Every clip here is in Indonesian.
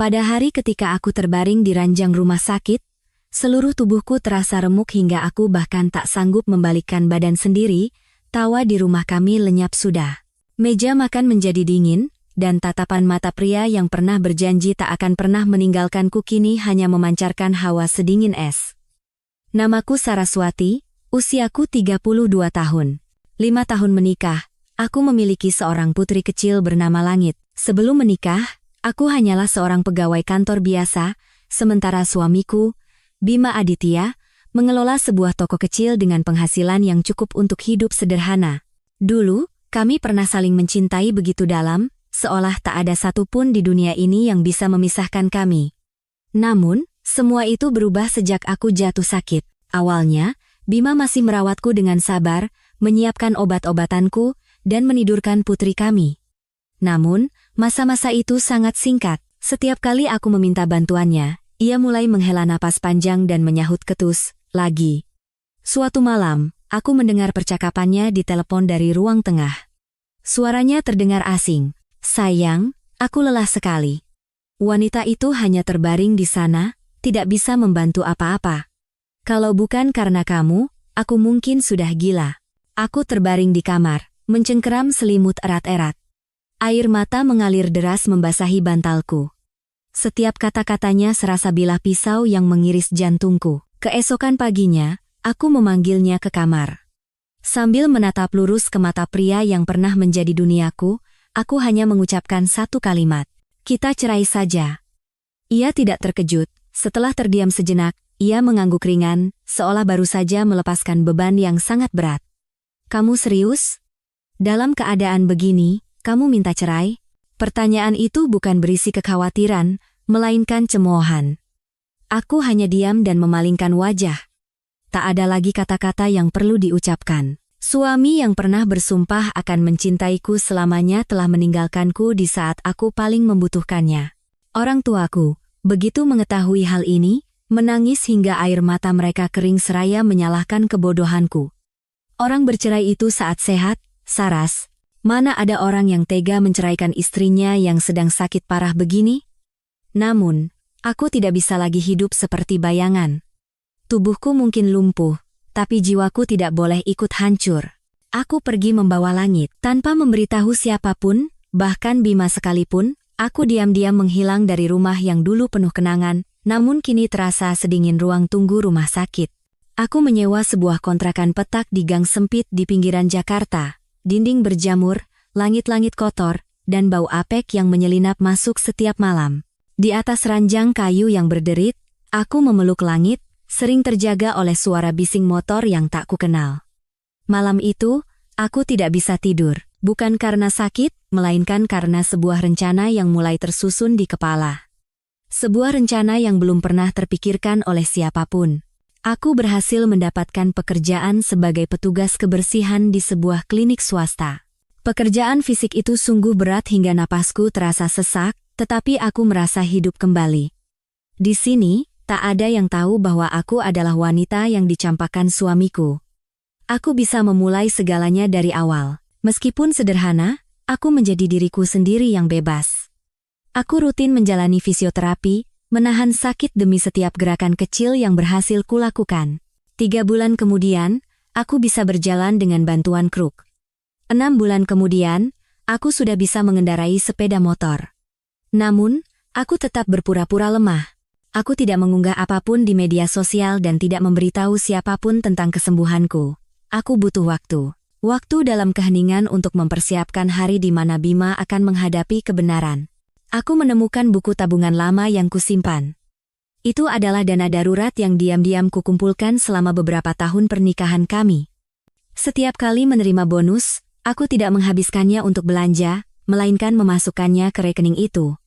Pada hari ketika aku terbaring di ranjang rumah sakit, seluruh tubuhku terasa remuk hingga aku bahkan tak sanggup membalikkan badan sendiri. Tawa di rumah kami lenyap sudah. Meja makan menjadi dingin, dan tatapan mata pria yang pernah berjanji tak akan pernah meninggalkanku kini hanya memancarkan hawa sedingin es. Namaku Saraswati, usiaku 32 tahun. 5 tahun menikah, aku memiliki seorang putri kecil bernama Langit. Sebelum menikah, aku hanyalah seorang pegawai kantor biasa, sementara suamiku, Bima Aditya, mengelola sebuah toko kecil dengan penghasilan yang cukup untuk hidup sederhana. Dulu, kami pernah saling mencintai begitu dalam, seolah tak ada satupun di dunia ini yang bisa memisahkan kami. Namun, semua itu berubah sejak aku jatuh sakit. Awalnya, Bima masih merawatku dengan sabar, menyiapkan obat-obatanku, dan menidurkan putri kami. Namun, masa-masa itu sangat singkat. Setiap kali aku meminta bantuannya, ia mulai menghela napas panjang dan menyahut ketus, lagi. Suatu malam, aku mendengar percakapannya di telepon dari ruang tengah. Suaranya terdengar asing. Sayang, aku lelah sekali. Wanita itu hanya terbaring di sana, tidak bisa membantu apa-apa. Kalau bukan karena kamu, aku mungkin sudah gila. Aku terbaring di kamar, mencengkeram selimut erat-erat. Air mata mengalir deras membasahi bantalku. Setiap kata-katanya serasa bilah pisau yang mengiris jantungku. Keesokan paginya, aku memanggilnya ke kamar. Sambil menatap lurus ke mata pria yang pernah menjadi duniaku, aku hanya mengucapkan satu kalimat. Kita cerai saja. Ia tidak terkejut. Setelah terdiam sejenak, ia mengangguk ringan, seolah baru saja melepaskan beban yang sangat berat. Kamu serius? Dalam keadaan begini, kamu minta cerai? Pertanyaan itu bukan berisi kekhawatiran, melainkan cemoohan. Aku hanya diam dan memalingkan wajah. Tak ada lagi kata-kata yang perlu diucapkan. Suami yang pernah bersumpah akan mencintaiku selamanya telah meninggalkanku di saat aku paling membutuhkannya. Orang tuaku, begitu mengetahui hal ini, menangis hingga air mata mereka kering seraya menyalahkan kebodohanku. Orang bercerai itu saat sehat, Saras. Mana ada orang yang tega menceraikan istrinya yang sedang sakit parah begini? Namun, aku tidak bisa lagi hidup seperti bayangan. Tubuhku mungkin lumpuh, tapi jiwaku tidak boleh ikut hancur. Aku pergi membawa Langit. Tanpa memberitahu siapapun, bahkan Bima sekalipun, aku diam-diam menghilang dari rumah yang dulu penuh kenangan, namun kini terasa sedingin ruang tunggu rumah sakit. Aku menyewa sebuah kontrakan petak di gang sempit di pinggiran Jakarta. Dinding berjamur, langit-langit kotor, dan bau apek yang menyelinap masuk setiap malam. Di atas ranjang kayu yang berderit, aku memeluk Langit, sering terjaga oleh suara bising motor yang tak kukenal. Malam itu, aku tidak bisa tidur, bukan karena sakit, melainkan karena sebuah rencana yang mulai tersusun di kepala. Sebuah rencana yang belum pernah terpikirkan oleh siapapun. Aku berhasil mendapatkan pekerjaan sebagai petugas kebersihan di sebuah klinik swasta. Pekerjaan fisik itu sungguh berat hingga napasku terasa sesak, tetapi aku merasa hidup kembali. Di sini, tak ada yang tahu bahwa aku adalah wanita yang dicampakkan suamiku. Aku bisa memulai segalanya dari awal. Meskipun sederhana, aku menjadi diriku sendiri yang bebas. Aku rutin menjalani fisioterapi, menahan sakit demi setiap gerakan kecil yang berhasil kulakukan. 3 bulan kemudian, aku bisa berjalan dengan bantuan kruk. 6 bulan kemudian, aku sudah bisa mengendarai sepeda motor. Namun, aku tetap berpura-pura lemah. Aku tidak mengunggah apapun di media sosial dan tidak memberitahu siapapun tentang kesembuhanku. Aku butuh waktu. Waktu dalam keheningan untuk mempersiapkan hari di mana Bima akan menghadapi kebenaran. Aku menemukan buku tabungan lama yang kusimpan. Itu adalah dana darurat yang diam-diam kukumpulkan selama beberapa tahun pernikahan kami. Setiap kali menerima bonus, aku tidak menghabiskannya untuk belanja, melainkan memasukkannya ke rekening itu.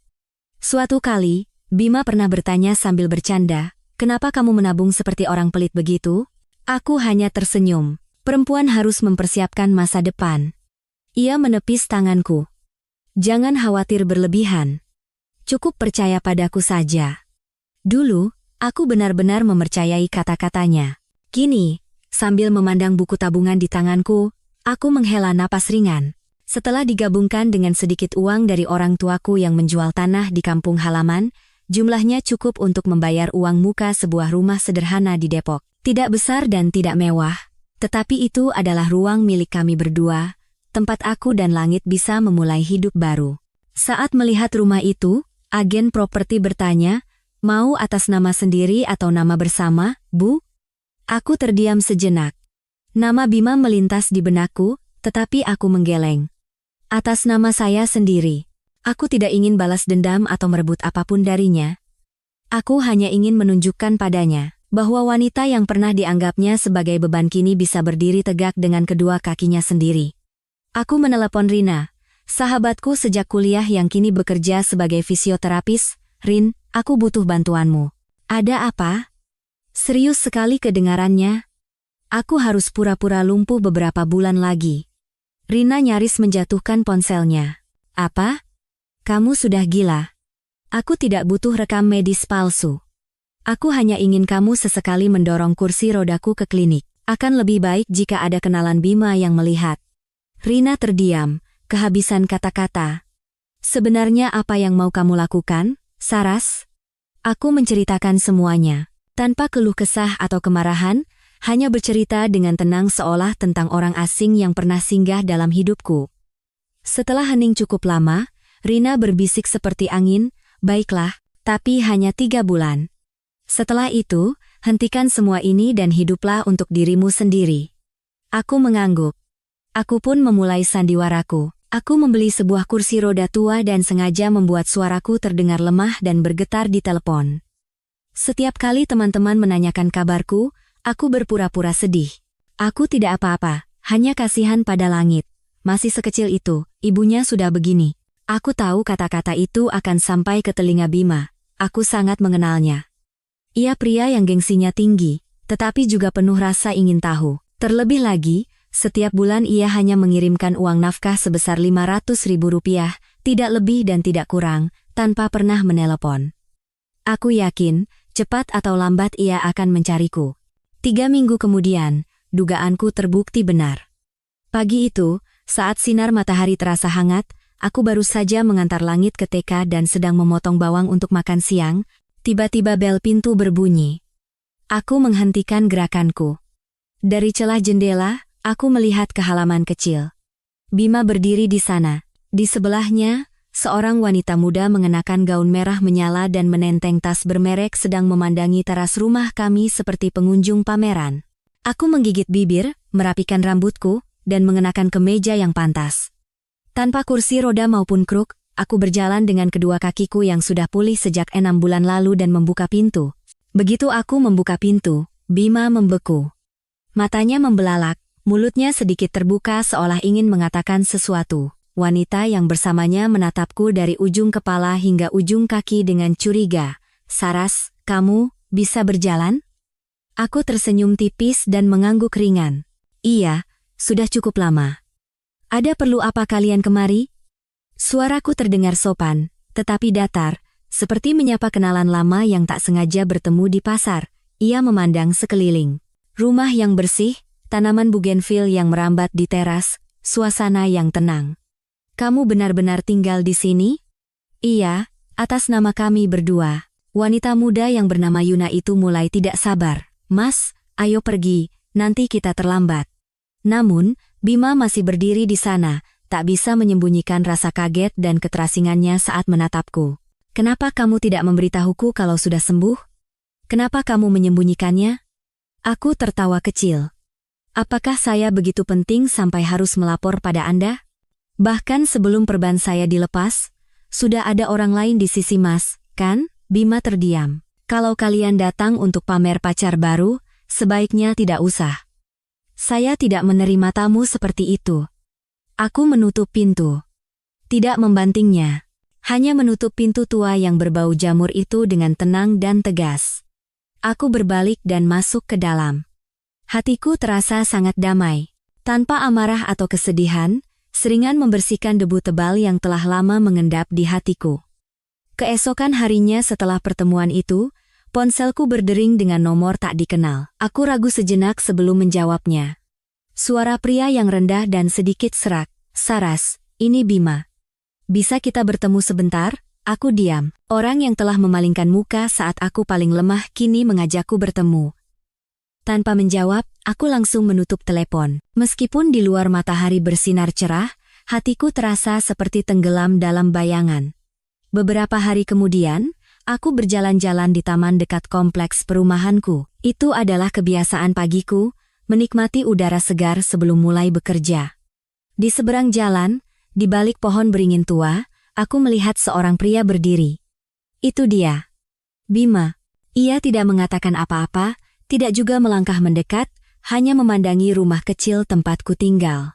Suatu kali, Bima pernah bertanya sambil bercanda, "Kenapa kamu menabung seperti orang pelit begitu?" Aku hanya tersenyum. Perempuan harus mempersiapkan masa depan. Ia menepis tanganku. Jangan khawatir berlebihan. Cukup percaya padaku saja. Dulu, aku benar-benar mempercayai kata-katanya. Kini, sambil memandang buku tabungan di tanganku, aku menghela napas ringan. Setelah digabungkan dengan sedikit uang dari orang tuaku yang menjual tanah di kampung halaman, Jumlahnya cukup untuk membayar uang muka sebuah rumah sederhana di Depok. Tidak besar dan tidak mewah, tetapi itu adalah ruang milik kami berdua, tempat aku dan langit bisa memulai hidup baru. Saat melihat rumah itu, agen properti bertanya, "Mau atas nama sendiri atau nama bersama, Bu?" Aku terdiam sejenak. Nama Bima melintas di benakku, tetapi aku menggeleng. Atas nama saya sendiri. Aku tidak ingin balas dendam atau merebut apapun darinya. Aku hanya ingin menunjukkan padanya bahwa wanita yang pernah dianggapnya sebagai beban kini bisa berdiri tegak dengan kedua kakinya sendiri. Aku menelepon Rina, sahabatku sejak kuliah yang kini bekerja sebagai fisioterapis. "Rin, aku butuh bantuanmu." "Ada apa?" Serius sekali kedengarannya. "Aku harus pura-pura lumpuh beberapa bulan lagi." Rina nyaris menjatuhkan ponselnya. "Apa? Kamu sudah gila. Aku tidak butuh rekam medis palsu. Aku hanya ingin kamu sesekali mendorong kursi rodaku ke klinik. Akan lebih baik jika ada kenalan Bima yang melihat." Rina terdiam, kehabisan kata-kata. "Sebenarnya apa yang mau kamu lakukan, Saras?" Aku menceritakan semuanya, tanpa keluh kesah atau kemarahan, hanya bercerita dengan tenang seolah tentang orang asing yang pernah singgah dalam hidupku. Setelah hening cukup lama, Rina berbisik seperti angin, "Baiklah, tapi hanya 3 bulan. Setelah itu, hentikan semua ini dan hiduplah untuk dirimu sendiri." Aku mengangguk. Aku pun memulai sandiwaraku. Aku membeli sebuah kursi roda tua dan sengaja membuat suaraku terdengar lemah dan bergetar di telepon. Setiap kali teman-teman menanyakan kabarku, aku berpura-pura sedih. Aku tidak apa-apa, hanya kasihan pada langit. Masih sekecil itu, ibunya sudah begini. Aku tahu kata-kata itu akan sampai ke telinga Bima. Aku sangat mengenalnya. Ia pria yang gengsinya tinggi, tetapi juga penuh rasa ingin tahu. Terlebih lagi, setiap bulan ia hanya mengirimkan uang nafkah sebesar Rp500.000, tidak lebih dan tidak kurang, tanpa pernah menelepon. Aku yakin, cepat atau lambat ia akan mencariku. 3 minggu kemudian, dugaanku terbukti benar. Pagi itu, saat sinar matahari terasa hangat, aku baru saja mengantar langit ke TK dan sedang memotong bawang untuk makan siang. Tiba-tiba bel pintu berbunyi. Aku menghentikan gerakanku. Dari celah jendela, aku melihat ke halaman kecil. Bima berdiri di sana. Di sebelahnya, seorang wanita muda mengenakan gaun merah menyala dan menenteng tas bermerek sedang memandangi teras rumah kami seperti pengunjung pameran. Aku menggigit bibir, merapikan rambutku, dan mengenakan kemeja yang pantas. Tanpa kursi roda maupun kruk, aku berjalan dengan kedua kakiku yang sudah pulih sejak 6 bulan lalu dan membuka pintu. Begitu aku membuka pintu, Bima membeku. Matanya membelalak, mulutnya sedikit terbuka seolah ingin mengatakan sesuatu. Wanita yang bersamanya menatapku dari ujung kepala hingga ujung kaki dengan curiga. "Saras, kamu bisa berjalan?" Aku tersenyum tipis dan mengangguk ringan. "Iya, sudah cukup lama." "Ada perlu apa kalian kemari?" Suaraku terdengar sopan, tetapi datar, seperti menyapa kenalan lama yang tak sengaja bertemu di pasar. Ia memandang sekeliling. Rumah yang bersih, tanaman bugenvil yang merambat di teras, suasana yang tenang. "Kamu benar-benar tinggal di sini?" "Iya, atas nama kami berdua." Wanita muda yang bernama Yuna itu mulai tidak sabar. "Mas, ayo pergi, nanti kita terlambat." Namun, Bima masih berdiri di sana, tak bisa menyembunyikan rasa kaget dan keterasingannya saat menatapku. "Kenapa kamu tidak memberitahuku kalau sudah sembuh? Kenapa kamu menyembunyikannya?" Aku tertawa kecil. "Apakah saya begitu penting sampai harus melapor pada Anda? Bahkan sebelum perban saya dilepas, sudah ada orang lain di sisi Mas, kan?" Bima terdiam. "Kalau kalian datang untuk pamer pacar baru, sebaiknya tidak usah. Saya tidak menerima tamu seperti itu." Aku menutup pintu. Tidak membantingnya. Hanya menutup pintu tua yang berbau jamur itu dengan tenang dan tegas. Aku berbalik dan masuk ke dalam. Hatiku terasa sangat damai. Tanpa amarah atau kesedihan, seringan membersihkan debu tebal yang telah lama mengendap di hatiku. Keesokan harinya setelah pertemuan itu, ponselku berdering dengan nomor tak dikenal. Aku ragu sejenak sebelum menjawabnya. Suara pria yang rendah dan sedikit serak. "Saras, ini Bima. Bisa kita bertemu sebentar?" Aku diam. Orang yang telah memalingkan muka saat aku paling lemah kini mengajakku bertemu. Tanpa menjawab, aku langsung menutup telepon. Meskipun di luar matahari bersinar cerah, hatiku terasa seperti tenggelam dalam bayangan. Beberapa hari kemudian, aku berjalan-jalan di taman dekat kompleks perumahanku. Itu adalah kebiasaan pagiku, menikmati udara segar sebelum mulai bekerja. Di seberang jalan, di balik pohon beringin tua, aku melihat seorang pria berdiri. Itu dia. Bima. Ia tidak mengatakan apa-apa, tidak juga melangkah mendekat, hanya memandangi rumah kecil tempatku tinggal.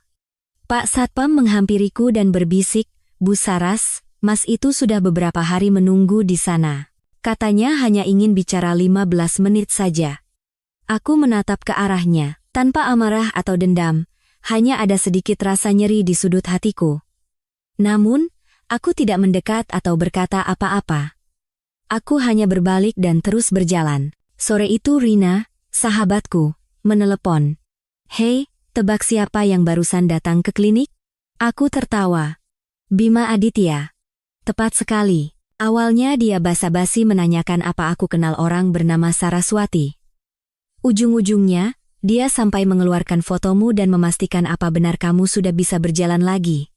Pak Satpam menghampiriku dan berbisik, "Bu Saras, Mas itu sudah beberapa hari menunggu di sana. Katanya hanya ingin bicara 15 menit saja." Aku menatap ke arahnya, tanpa amarah atau dendam, hanya ada sedikit rasa nyeri di sudut hatiku. Namun, aku tidak mendekat atau berkata apa-apa. Aku hanya berbalik dan terus berjalan. Sore itu Rina, sahabatku, menelepon. "Hei, tebak siapa yang barusan datang ke klinik?" Aku tertawa. "Bima Aditya." Tepat sekali. Awalnya dia basa-basi menanyakan apa aku kenal orang bernama Saraswati. Ujung-ujungnya, dia sampai mengeluarkan fotomu dan memastikan apa benar kamu sudah bisa berjalan lagi.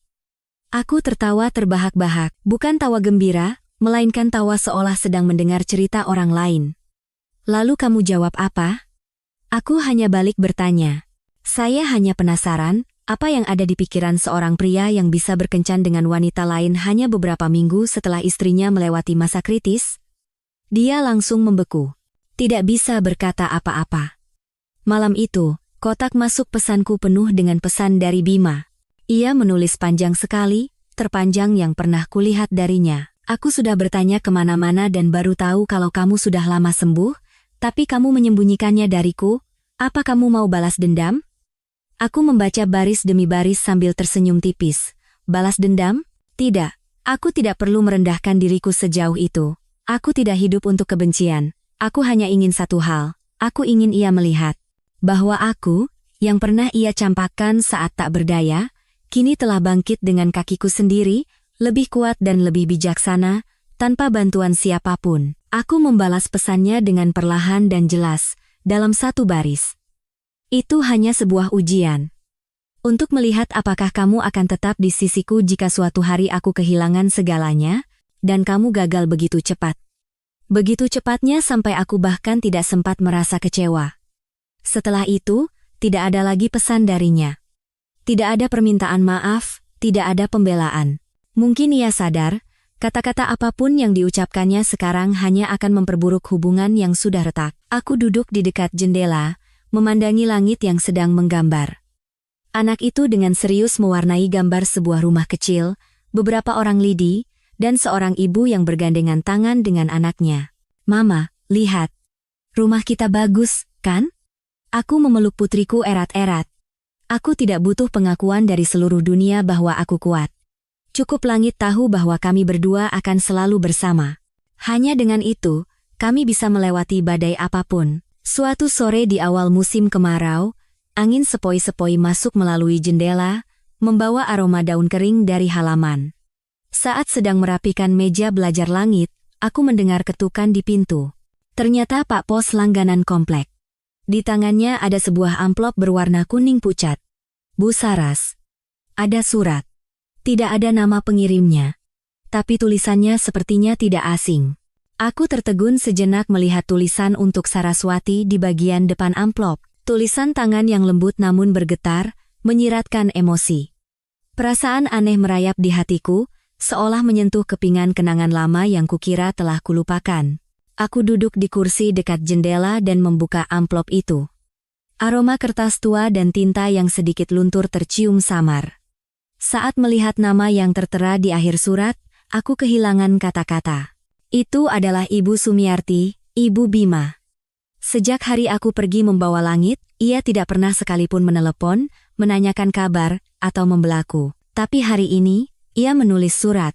Aku tertawa terbahak-bahak, bukan tawa gembira, melainkan tawa seolah sedang mendengar cerita orang lain. "Lalu kamu jawab apa?" Aku hanya balik bertanya. Saya hanya penasaran, apa yang ada di pikiran seorang pria yang bisa berkencan dengan wanita lain hanya beberapa minggu setelah istrinya melewati masa kritis? Dia langsung membeku. Tidak bisa berkata apa-apa. Malam itu, kotak masuk pesanku penuh dengan pesan dari Bima. Ia menulis panjang sekali, terpanjang yang pernah kulihat darinya. "Aku sudah bertanya kemana-mana dan baru tahu kalau kamu sudah lama sembuh, tapi kamu menyembunyikannya dariku. Apa kamu mau balas dendam?" Aku membaca baris demi baris sambil tersenyum tipis. Balas dendam? Tidak. Aku tidak perlu merendahkan diriku sejauh itu. Aku tidak hidup untuk kebencian. Aku hanya ingin satu hal. Aku ingin ia melihat bahwa aku, yang pernah ia campakkan saat tak berdaya, kini telah bangkit dengan kakiku sendiri, lebih kuat dan lebih bijaksana, tanpa bantuan siapapun. Aku membalas pesannya dengan perlahan dan jelas, dalam satu baris. "Itu hanya sebuah ujian. Untuk melihat apakah kamu akan tetap di sisiku jika suatu hari aku kehilangan segalanya, dan kamu gagal begitu cepat." Begitu cepatnya sampai aku bahkan tidak sempat merasa kecewa. Setelah itu, tidak ada lagi pesan darinya. Tidak ada permintaan maaf, tidak ada pembelaan. Mungkin ia sadar, kata-kata apapun yang diucapkannya sekarang hanya akan memperburuk hubungan yang sudah retak. Aku duduk di dekat jendela, memandangi langit yang sedang menggambar. Anak itu dengan serius mewarnai gambar sebuah rumah kecil, beberapa orang lidi, dan seorang ibu yang bergandengan tangan dengan anaknya. "Mama, lihat. Rumah kita bagus, kan?" Aku memeluk putriku erat-erat. Aku tidak butuh pengakuan dari seluruh dunia bahwa aku kuat. Cukup langit tahu bahwa kami berdua akan selalu bersama. Hanya dengan itu, kami bisa melewati badai apapun. Suatu sore di awal musim kemarau, angin sepoi-sepoi masuk melalui jendela, membawa aroma daun kering dari halaman. Saat sedang merapikan meja belajar langit, aku mendengar ketukan di pintu. Ternyata Pak Pos langganan komplek. Di tangannya ada sebuah amplop berwarna kuning pucat. "Bu Saras." Ada surat. Tidak ada nama pengirimnya. Tapi tulisannya sepertinya tidak asing. Aku tertegun sejenak melihat tulisan untuk Saraswati di bagian depan amplop. Tulisan tangan yang lembut namun bergetar, menyiratkan emosi. Perasaan aneh merayap di hatiku, seolah menyentuh kepingan kenangan lama yang kukira telah kulupakan. Aku duduk di kursi dekat jendela dan membuka amplop itu. Aroma kertas tua dan tinta yang sedikit luntur tercium samar. Saat melihat nama yang tertera di akhir surat, aku kehilangan kata-kata. Itu adalah Ibu Sumiarti, Ibu Bima. Sejak hari aku pergi membawa langit, ia tidak pernah sekalipun menelepon, menanyakan kabar, atau membelaku. Tapi hari ini, ia menulis surat.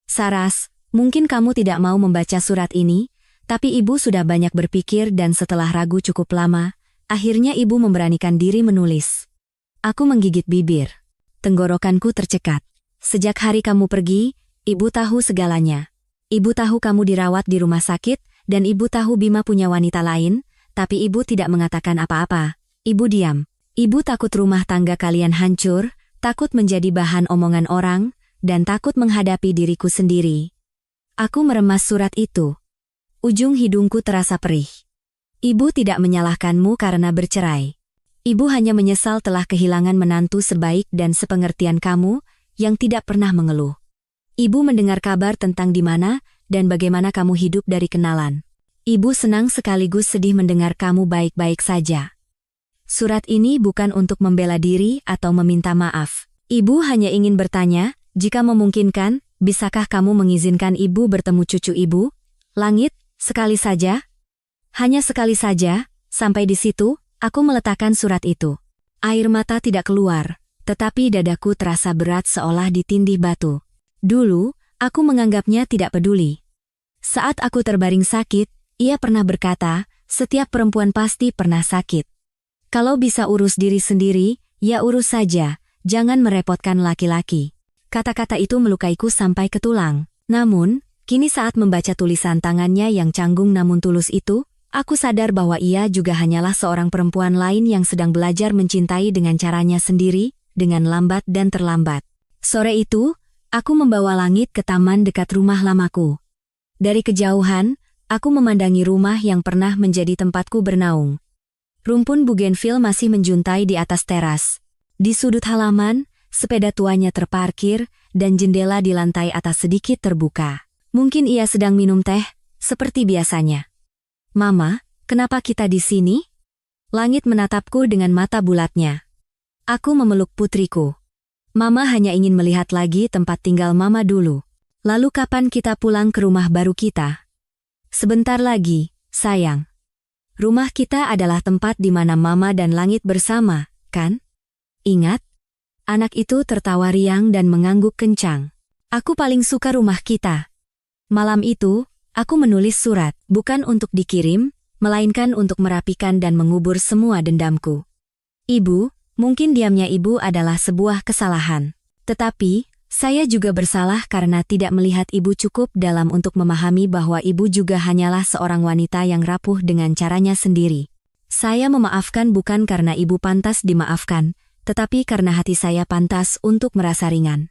"Saras, mungkin kamu tidak mau membaca surat ini, tapi ibu sudah banyak berpikir dan setelah ragu cukup lama, akhirnya ibu memberanikan diri menulis." Aku menggigit bibir. Tenggorokanku tercekat. "Sejak hari kamu pergi, ibu tahu segalanya. Ibu tahu kamu dirawat di rumah sakit, dan ibu tahu Bima punya wanita lain, tapi ibu tidak mengatakan apa-apa. Ibu diam. Ibu takut rumah tangga kalian hancur, takut menjadi bahan omongan orang, dan takut menghadapi diriku sendiri. Aku meremas surat itu. Ujung hidungku terasa perih. Ibu tidak menyalahkanmu karena bercerai. Ibu hanya menyesal telah kehilangan menantu sebaik dan sepengertian kamu, yang tidak pernah mengeluh. Ibu mendengar kabar tentang di mana dan bagaimana kamu hidup dari kenalan. Ibu senang sekaligus sedih mendengar kamu baik-baik saja. Surat ini bukan untuk membela diri atau meminta maaf. Ibu hanya ingin bertanya, jika memungkinkan, bisakah kamu mengizinkan ibu bertemu cucu ibu? Langit, sekali saja? Hanya sekali saja, sampai di situ, aku meletakkan surat itu. Air mata tidak keluar, tetapi dadaku terasa berat seolah ditindih batu. Dulu, aku menganggapnya tidak peduli. Saat aku terbaring sakit, ia pernah berkata, setiap perempuan pasti pernah sakit. Kalau bisa urus diri sendiri, ya urus saja, jangan merepotkan laki-laki. Kata-kata itu melukaiku sampai ke tulang. Namun, kini saat membaca tulisan tangannya yang canggung namun tulus itu, aku sadar bahwa ia juga hanyalah seorang perempuan lain yang sedang belajar mencintai dengan caranya sendiri, dengan lambat dan terlambat. Sore itu, aku membawa Langit ke taman dekat rumah lamaku. Dari kejauhan, aku memandangi rumah yang pernah menjadi tempatku bernaung. Rumpun bugenvil masih menjuntai di atas teras. Di sudut halaman, sepeda tuanya terparkir, dan jendela di lantai atas sedikit terbuka. Mungkin ia sedang minum teh, seperti biasanya. Mama, kenapa kita di sini? Langit menatapku dengan mata bulatnya. Aku memeluk putriku. Mama hanya ingin melihat lagi tempat tinggal Mama dulu. Lalu kapan kita pulang ke rumah baru kita? Sebentar lagi, sayang. Rumah kita adalah tempat di mana Mama dan Langit bersama, kan? Ingat? Anak itu tertawa riang dan mengangguk kencang. Aku paling suka rumah kita. Malam itu, aku menulis surat, bukan untuk dikirim, melainkan untuk merapikan dan mengubur semua dendamku. Ibu, mungkin diamnya ibu adalah sebuah kesalahan. Tetapi, saya juga bersalah karena tidak melihat ibu cukup dalam untuk memahami bahwa ibu juga hanyalah seorang wanita yang rapuh dengan caranya sendiri. Saya memaafkan bukan karena ibu pantas dimaafkan, tetapi karena hati saya pantas untuk merasa ringan.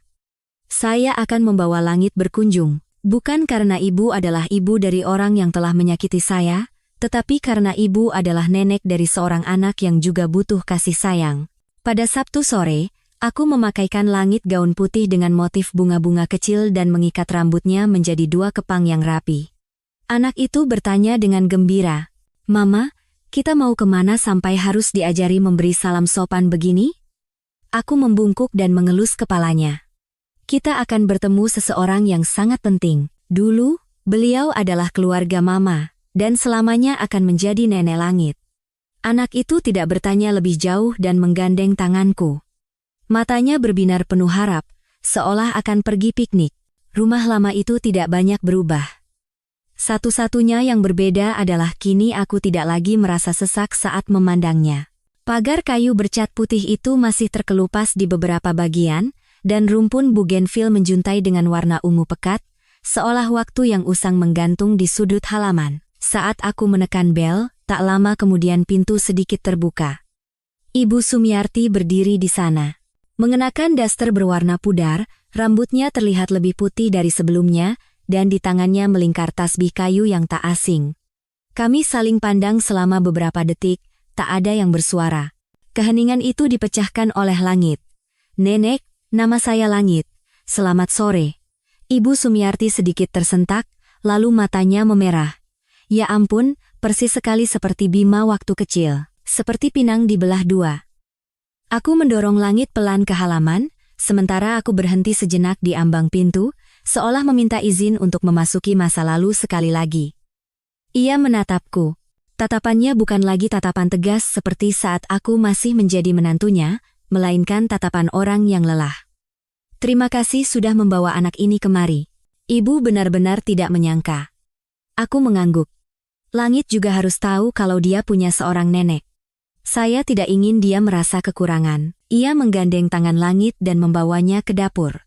Saya akan membawa Langit berkunjung, bukan karena ibu adalah ibu dari orang yang telah menyakiti saya, tetapi karena ibu adalah nenek dari seorang anak yang juga butuh kasih sayang. Pada Sabtu sore, aku memakaikan Langit gaun putih dengan motif bunga-bunga kecil dan mengikat rambutnya menjadi 2 kepang yang rapi. Anak itu bertanya dengan gembira, "Mama, kita mau kemana sampai harus diajari memberi salam sopan begini?" Aku membungkuk dan mengelus kepalanya. Kita akan bertemu seseorang yang sangat penting. Dulu, beliau adalah keluarga Mama, dan selamanya akan menjadi nenek Langit. Anak itu tidak bertanya lebih jauh dan menggandeng tanganku. Matanya berbinar penuh harap, seolah akan pergi piknik. Rumah lama itu tidak banyak berubah. Satu-satunya yang berbeda adalah kini aku tidak lagi merasa sesak saat memandangnya. Pagar kayu bercat putih itu masih terkelupas di beberapa bagian, dan rumpun bugenvil menjuntai dengan warna ungu pekat, seolah waktu yang usang menggantung di sudut halaman. Saat aku menekan bel, tak lama kemudian pintu sedikit terbuka. Ibu Sumiarti berdiri di sana. Mengenakan daster berwarna pudar, rambutnya terlihat lebih putih dari sebelumnya, dan di tangannya melingkar tasbih kayu yang tak asing. Kami saling pandang selama beberapa detik, tak ada yang bersuara. Keheningan itu dipecahkan oleh Langit. "Nenek, nama saya Langit. Selamat sore." Ibu Sumiarti sedikit tersentak, lalu matanya memerah. Ya ampun, persis sekali seperti Bima waktu kecil. Seperti pinang dibelah 2. Aku mendorong Langit pelan ke halaman, sementara aku berhenti sejenak di ambang pintu, seolah meminta izin untuk memasuki masa lalu sekali lagi. Ia menatapku. Tatapannya bukan lagi tatapan tegas seperti saat aku masih menjadi menantunya, melainkan tatapan orang yang lelah. "Terima kasih sudah membawa anak ini kemari. Ibu benar-benar tidak menyangka." Aku mengangguk. Langit juga harus tahu kalau dia punya seorang nenek. Saya tidak ingin dia merasa kekurangan. Ia menggandeng tangan Langit dan membawanya ke dapur.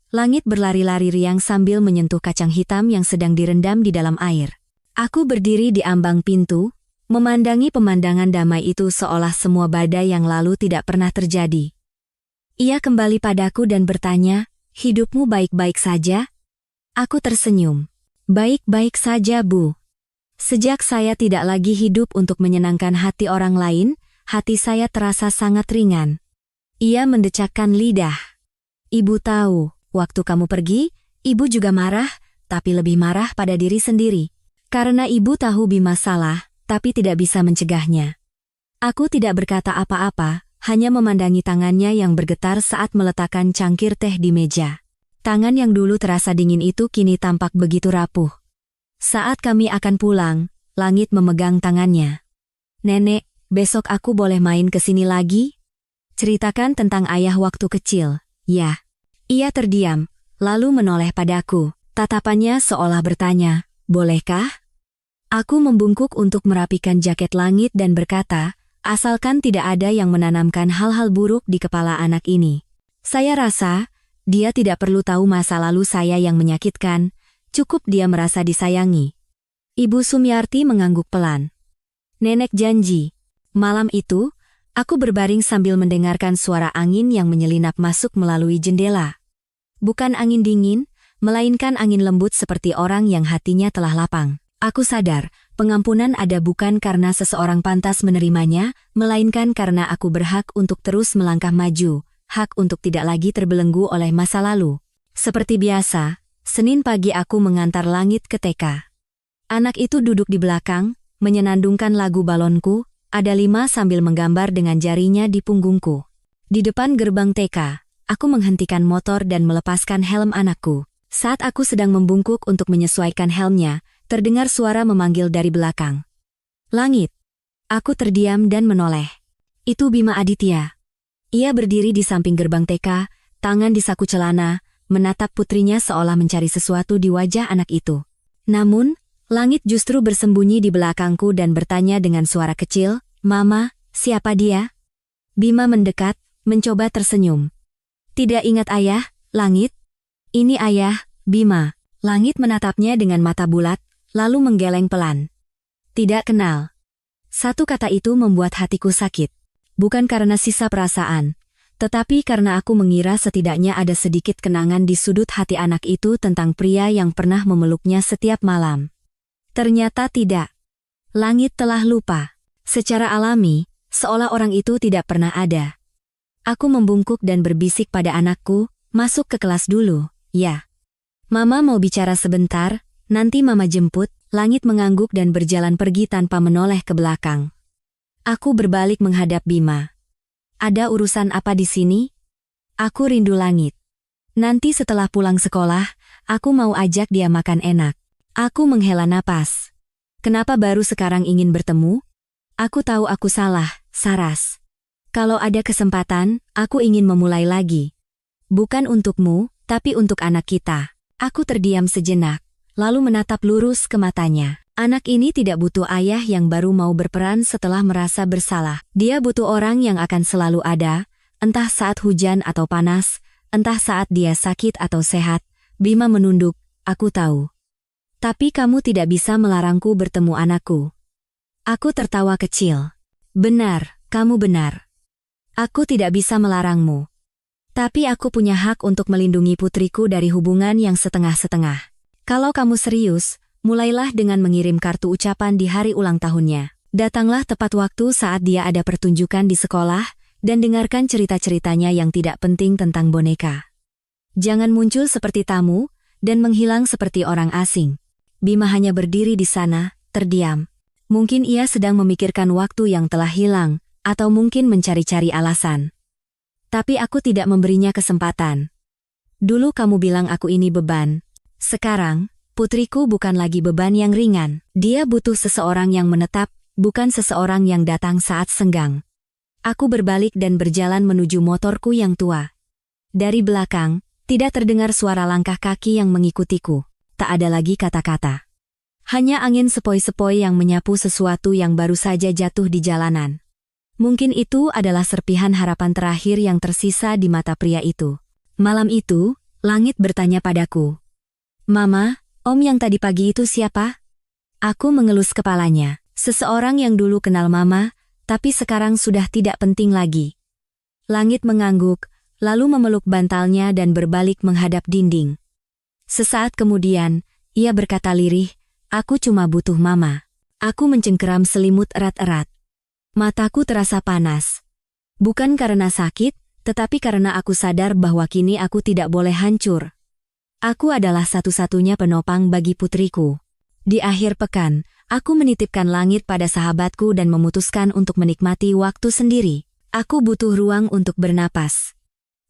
Langit berlari-lari riang sambil menyentuh kacang hitam yang sedang direndam di dalam air. Aku berdiri di ambang pintu, memandangi pemandangan damai itu seolah semua badai yang lalu tidak pernah terjadi. Ia kembali padaku dan bertanya, "Hidupmu baik-baik saja?" Aku tersenyum. "Baik-baik saja, Bu. Sejak saya tidak lagi hidup untuk menyenangkan hati orang lain, hati saya terasa sangat ringan." Ia mendecakkan lidah. "Ibu tahu, waktu kamu pergi, Ibu juga marah, tapi lebih marah pada diri sendiri. Karena Ibu tahu Bima salah, tapi tidak bisa mencegahnya." Aku tidak berkata apa-apa, hanya memandangi tangannya yang bergetar saat meletakkan cangkir teh di meja. Tangan yang dulu terasa dingin itu kini tampak begitu rapuh. Saat kami akan pulang, Langit memegang tangannya. "Nenek, besok aku boleh main ke sini lagi?" "Ceritakan tentang ayah waktu kecil." "Ya." Ia terdiam, lalu menoleh padaku. Tatapannya seolah bertanya, "Bolehkah?" Aku membungkuk untuk merapikan jaket Langit dan berkata, "Asalkan tidak ada yang menanamkan hal-hal buruk di kepala anak ini. Saya rasa, dia tidak perlu tahu masa lalu saya yang menyakitkan, cukup dia merasa disayangi." Ibu Sumiarti mengangguk pelan. "Nenek janji." Malam itu, aku berbaring sambil mendengarkan suara angin yang menyelinap masuk melalui jendela. Bukan angin dingin, melainkan angin lembut seperti orang yang hatinya telah lapang. Aku sadar, pengampunan ada bukan karena seseorang pantas menerimanya, melainkan karena aku berhak untuk terus melangkah maju, hak untuk tidak lagi terbelenggu oleh masa lalu. Seperti biasa, Senin pagi aku mengantar Langit ke TK. Anak itu duduk di belakang, menyenandungkan lagu balonku, ada 5 sambil menggambar dengan jarinya di punggungku. Di depan gerbang TK, aku menghentikan motor dan melepaskan helm anakku. Saat aku sedang membungkuk untuk menyesuaikan helmnya, terdengar suara memanggil dari belakang. "Langit." Aku terdiam dan menoleh. Itu Bima Aditya. Ia berdiri di samping gerbang TK, tangan di saku celana, menatap putrinya seolah mencari sesuatu di wajah anak itu. Namun, Langit justru bersembunyi di belakangku dan bertanya dengan suara kecil, "Mama, siapa dia?" Bima mendekat, mencoba tersenyum. "Tidak ingat ayah, Langit?" "Ini ayah, Bima." Langit menatapnya dengan mata bulat, lalu menggeleng pelan. "Tidak kenal." Satu kata itu membuat hatiku sakit. Bukan karena sisa perasaan, tetapi karena aku mengira setidaknya ada sedikit kenangan di sudut hati anak itu tentang pria yang pernah memeluknya setiap malam. Ternyata tidak. Langit telah lupa. Secara alami, seolah orang itu tidak pernah ada. Aku membungkuk dan berbisik pada anakku, "Masuk ke kelas dulu, ya. Mama mau bicara sebentar, nanti Mama jemput." Langit mengangguk dan berjalan pergi tanpa menoleh ke belakang. Aku berbalik menghadap Bima. "Ada urusan apa di sini?" "Aku rindu Langit. Nanti setelah pulang sekolah, aku mau ajak dia makan enak." Aku menghela napas. "Kenapa baru sekarang ingin bertemu?" "Aku tahu aku salah, Saras. Kalau ada kesempatan, aku ingin memulai lagi. Bukan untukmu, tapi untuk anak kita." Aku terdiam sejenak, lalu menatap lurus ke matanya. Anak ini tidak butuh ayah yang baru mau berperan setelah merasa bersalah. Dia butuh orang yang akan selalu ada, entah saat hujan atau panas, entah saat dia sakit atau sehat. Bima menunduk, "Aku tahu. Tapi kamu tidak bisa melarangku bertemu anakku." Aku tertawa kecil. "Benar, kamu benar. Aku tidak bisa melarangmu. Tapi aku punya hak untuk melindungi putriku dari hubungan yang setengah-setengah. Kalau kamu serius, mulailah dengan mengirim kartu ucapan di hari ulang tahunnya. Datanglah tepat waktu saat dia ada pertunjukan di sekolah, dan dengarkan cerita-ceritanya yang tidak penting tentang boneka. Jangan muncul seperti tamu, dan menghilang seperti orang asing." Bima hanya berdiri di sana, terdiam. Mungkin ia sedang memikirkan waktu yang telah hilang, atau mungkin mencari-cari alasan. Tapi aku tidak memberinya kesempatan. "Dulu kamu bilang aku ini beban. Sekarang, putriku bukan lagi beban yang ringan. Dia butuh seseorang yang menetap, bukan seseorang yang datang saat senggang." Aku berbalik dan berjalan menuju motorku yang tua. Dari belakang, tidak terdengar suara langkah kaki yang mengikutiku. Tak ada lagi kata-kata. Hanya angin sepoi-sepoi yang menyapu sesuatu yang baru saja jatuh di jalanan. Mungkin itu adalah serpihan harapan terakhir yang tersisa di mata pria itu. Malam itu, Langit bertanya padaku. Mama, Om yang tadi pagi itu siapa? Aku mengelus kepalanya. Seseorang yang dulu kenal Mama, tapi sekarang sudah tidak penting lagi. Langit mengangguk, lalu memeluk bantalnya dan berbalik menghadap dinding. Sesaat kemudian, ia berkata lirih, aku cuma butuh Mama. Aku mencengkeram selimut erat-erat. Mataku terasa panas. Bukan karena sakit, tetapi karena aku sadar bahwa kini aku tidak boleh hancur. Aku adalah satu-satunya penopang bagi putriku. Di akhir pekan, aku menitipkan langit pada sahabatku dan memutuskan untuk menikmati waktu sendiri. Aku butuh ruang untuk bernapas.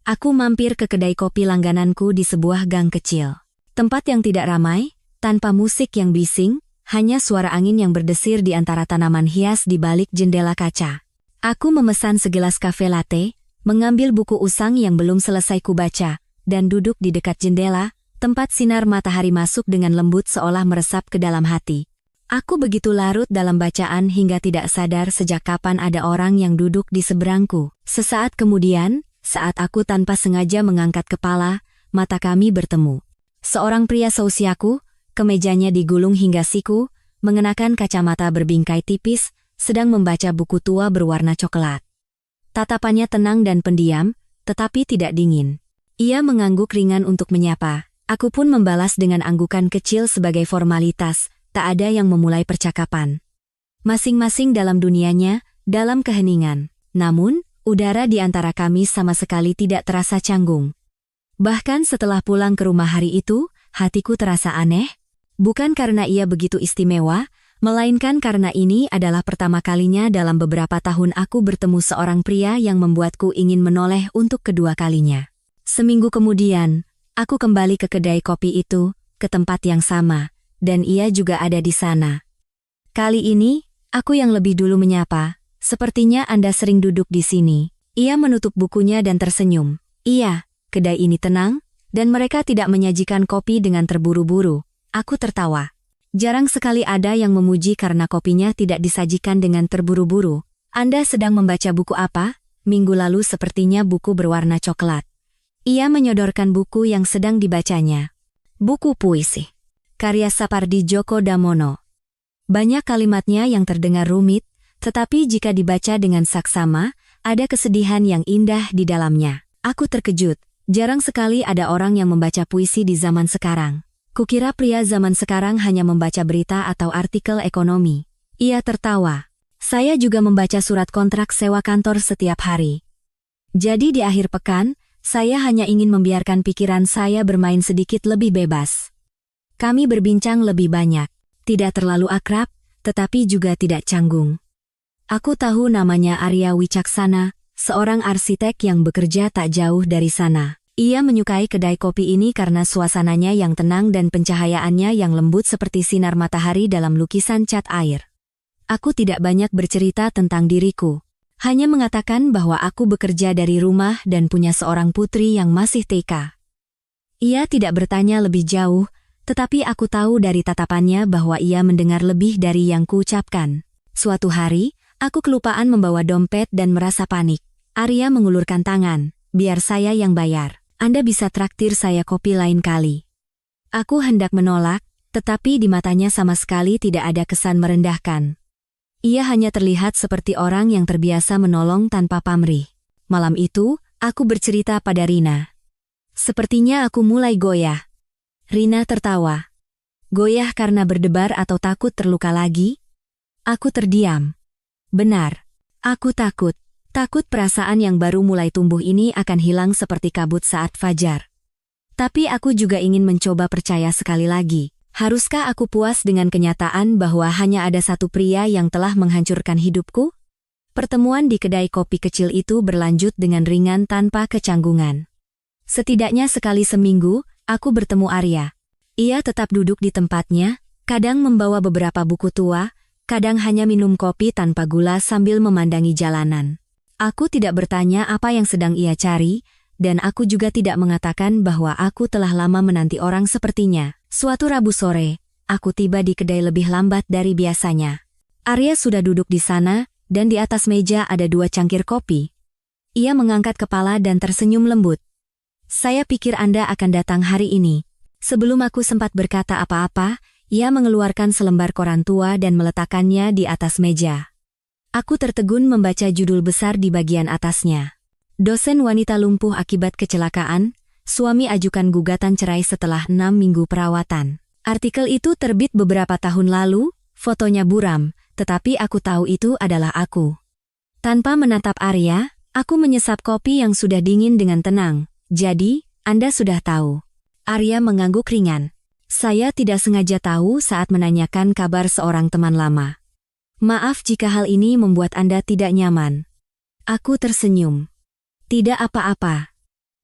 Aku mampir ke kedai kopi langgananku di sebuah gang kecil. Tempat yang tidak ramai, tanpa musik yang bising, hanya suara angin yang berdesir di antara tanaman hias di balik jendela kaca. Aku memesan segelas kafe latte, mengambil buku usang yang belum selesai kubaca, dan duduk di dekat jendela, tempat sinar matahari masuk dengan lembut seolah meresap ke dalam hati. Aku begitu larut dalam bacaan hingga tidak sadar sejak kapan ada orang yang duduk di seberangku. Sesaat kemudian, saat aku tanpa sengaja mengangkat kepala, mata kami bertemu. Seorang pria seusiaku, kemejanya digulung hingga siku, mengenakan kacamata berbingkai tipis, sedang membaca buku tua berwarna coklat. Tatapannya tenang dan pendiam, tetapi tidak dingin. Ia mengangguk ringan untuk menyapa. Aku pun membalas dengan anggukan kecil sebagai formalitas, tak ada yang memulai percakapan. Masing-masing dalam dunianya, dalam keheningan. Namun, udara di antara kami sama sekali tidak terasa canggung. Bahkan setelah pulang ke rumah hari itu, hatiku terasa aneh. Bukan karena ia begitu istimewa, melainkan karena ini adalah pertama kalinya dalam beberapa tahun aku bertemu seorang pria yang membuatku ingin menoleh untuk kedua kalinya. Seminggu kemudian, aku kembali ke kedai kopi itu, ke tempat yang sama, dan ia juga ada di sana. Kali ini, aku yang lebih dulu menyapa, sepertinya Anda sering duduk di sini. Ia menutup bukunya dan tersenyum. Iya, kedai ini tenang, dan mereka tidak menyajikan kopi dengan terburu-buru. Aku tertawa. Jarang sekali ada yang memuji karena kopinya tidak disajikan dengan terburu-buru. Anda sedang membaca buku apa? Minggu lalu sepertinya buku berwarna coklat. Ia menyodorkan buku yang sedang dibacanya. Buku puisi. Karya Sapardi Djoko Damono. Banyak kalimatnya yang terdengar rumit, tetapi jika dibaca dengan saksama, ada kesedihan yang indah di dalamnya. Aku terkejut. Jarang sekali ada orang yang membaca puisi di zaman sekarang. Kukira pria zaman sekarang hanya membaca berita atau artikel ekonomi. Ia tertawa. Saya juga membaca surat kontrak sewa kantor setiap hari. Jadi di akhir pekan, saya hanya ingin membiarkan pikiran saya bermain sedikit lebih bebas. Kami berbincang lebih banyak. Tidak terlalu akrab, tetapi juga tidak canggung. Aku tahu namanya Arya Wicaksana, seorang arsitek yang bekerja tak jauh dari sana. Ia menyukai kedai kopi ini karena suasananya yang tenang dan pencahayaannya yang lembut seperti sinar matahari dalam lukisan cat air. Aku tidak banyak bercerita tentang diriku. Hanya mengatakan bahwa aku bekerja dari rumah dan punya seorang putri yang masih TK. Ia tidak bertanya lebih jauh, tetapi aku tahu dari tatapannya bahwa ia mendengar lebih dari yang kuucapkan. Suatu hari, aku kelupaan membawa dompet dan merasa panik. Arya mengulurkan tangan, biar saya yang bayar. Anda bisa traktir saya kopi lain kali. Aku hendak menolak, tetapi di matanya sama sekali tidak ada kesan merendahkan. Ia hanya terlihat seperti orang yang terbiasa menolong tanpa pamrih. Malam itu, aku bercerita pada Rina. Sepertinya aku mulai goyah. Rina tertawa. Goyah karena berdebar atau takut terluka lagi? Aku terdiam. Benar, aku takut. Takut perasaan yang baru mulai tumbuh ini akan hilang seperti kabut saat fajar. Tapi aku juga ingin mencoba percaya sekali lagi. Haruskah aku puas dengan kenyataan bahwa hanya ada satu pria yang telah menghancurkan hidupku? Pertemuan di kedai kopi kecil itu berlanjut dengan ringan tanpa kecanggungan. Setidaknya sekali seminggu, aku bertemu Arya. Ia tetap duduk di tempatnya, kadang membawa beberapa buku tua, kadang hanya minum kopi tanpa gula sambil memandangi jalanan. Aku tidak bertanya apa yang sedang ia cari, dan aku juga tidak mengatakan bahwa aku telah lama menanti orang sepertinya. Suatu Rabu sore, aku tiba di kedai lebih lambat dari biasanya. Arya sudah duduk di sana, dan di atas meja ada 2 cangkir kopi. Ia mengangkat kepala dan tersenyum lembut. Saya pikir Anda akan datang hari ini. Sebelum aku sempat berkata apa-apa, ia mengeluarkan selembar koran tua dan meletakkannya di atas meja. Aku tertegun membaca judul besar di bagian atasnya. Dosen wanita lumpuh akibat kecelakaan, suami ajukan gugatan cerai setelah 6 minggu perawatan. Artikel itu terbit beberapa tahun lalu, fotonya buram, tetapi aku tahu itu adalah aku. Tanpa menatap Arya, aku menyesap kopi yang sudah dingin dengan tenang. Jadi, Anda sudah tahu. Arya mengangguk ringan. Saya tidak sengaja tahu saat menanyakan kabar seorang teman lama. Maaf jika hal ini membuat Anda tidak nyaman. Aku tersenyum. Tidak apa-apa.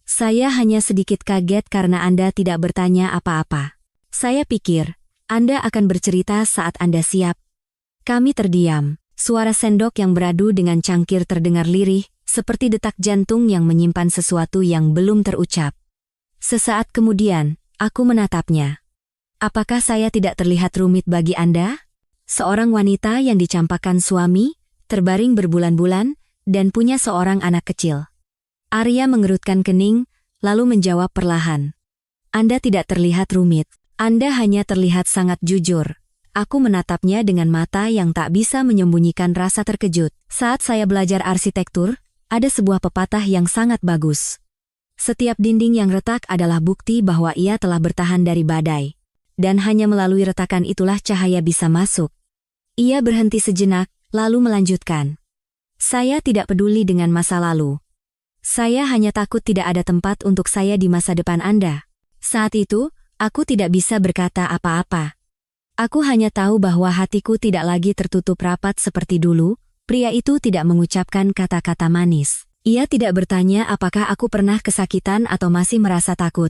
Saya hanya sedikit kaget karena Anda tidak bertanya apa-apa. Saya pikir, Anda akan bercerita saat Anda siap. Kami terdiam. Suara sendok yang beradu dengan cangkir terdengar lirih, seperti detak jantung yang menyimpan sesuatu yang belum terucap. Sesaat kemudian, aku menatapnya. Apakah saya tidak terlihat rumit bagi Anda? Seorang wanita yang dicampakkan suami, terbaring berbulan-bulan, dan punya seorang anak kecil. Arya mengerutkan kening, lalu menjawab perlahan. Anda tidak terlihat rumit. Anda hanya terlihat sangat jujur. Aku menatapnya dengan mata yang tak bisa menyembunyikan rasa terkejut. Saat saya belajar arsitektur, ada sebuah pepatah yang sangat bagus. Setiap dinding yang retak adalah bukti bahwa ia telah bertahan dari badai. Dan hanya melalui retakan itulah cahaya bisa masuk. Ia berhenti sejenak, lalu melanjutkan. Saya tidak peduli dengan masa lalu. Saya hanya takut tidak ada tempat untuk saya di masa depan Anda. Saat itu, aku tidak bisa berkata apa-apa. Aku hanya tahu bahwa hatiku tidak lagi tertutup rapat seperti dulu. Pria itu tidak mengucapkan kata-kata manis. Ia tidak bertanya apakah aku pernah kesakitan atau masih merasa takut.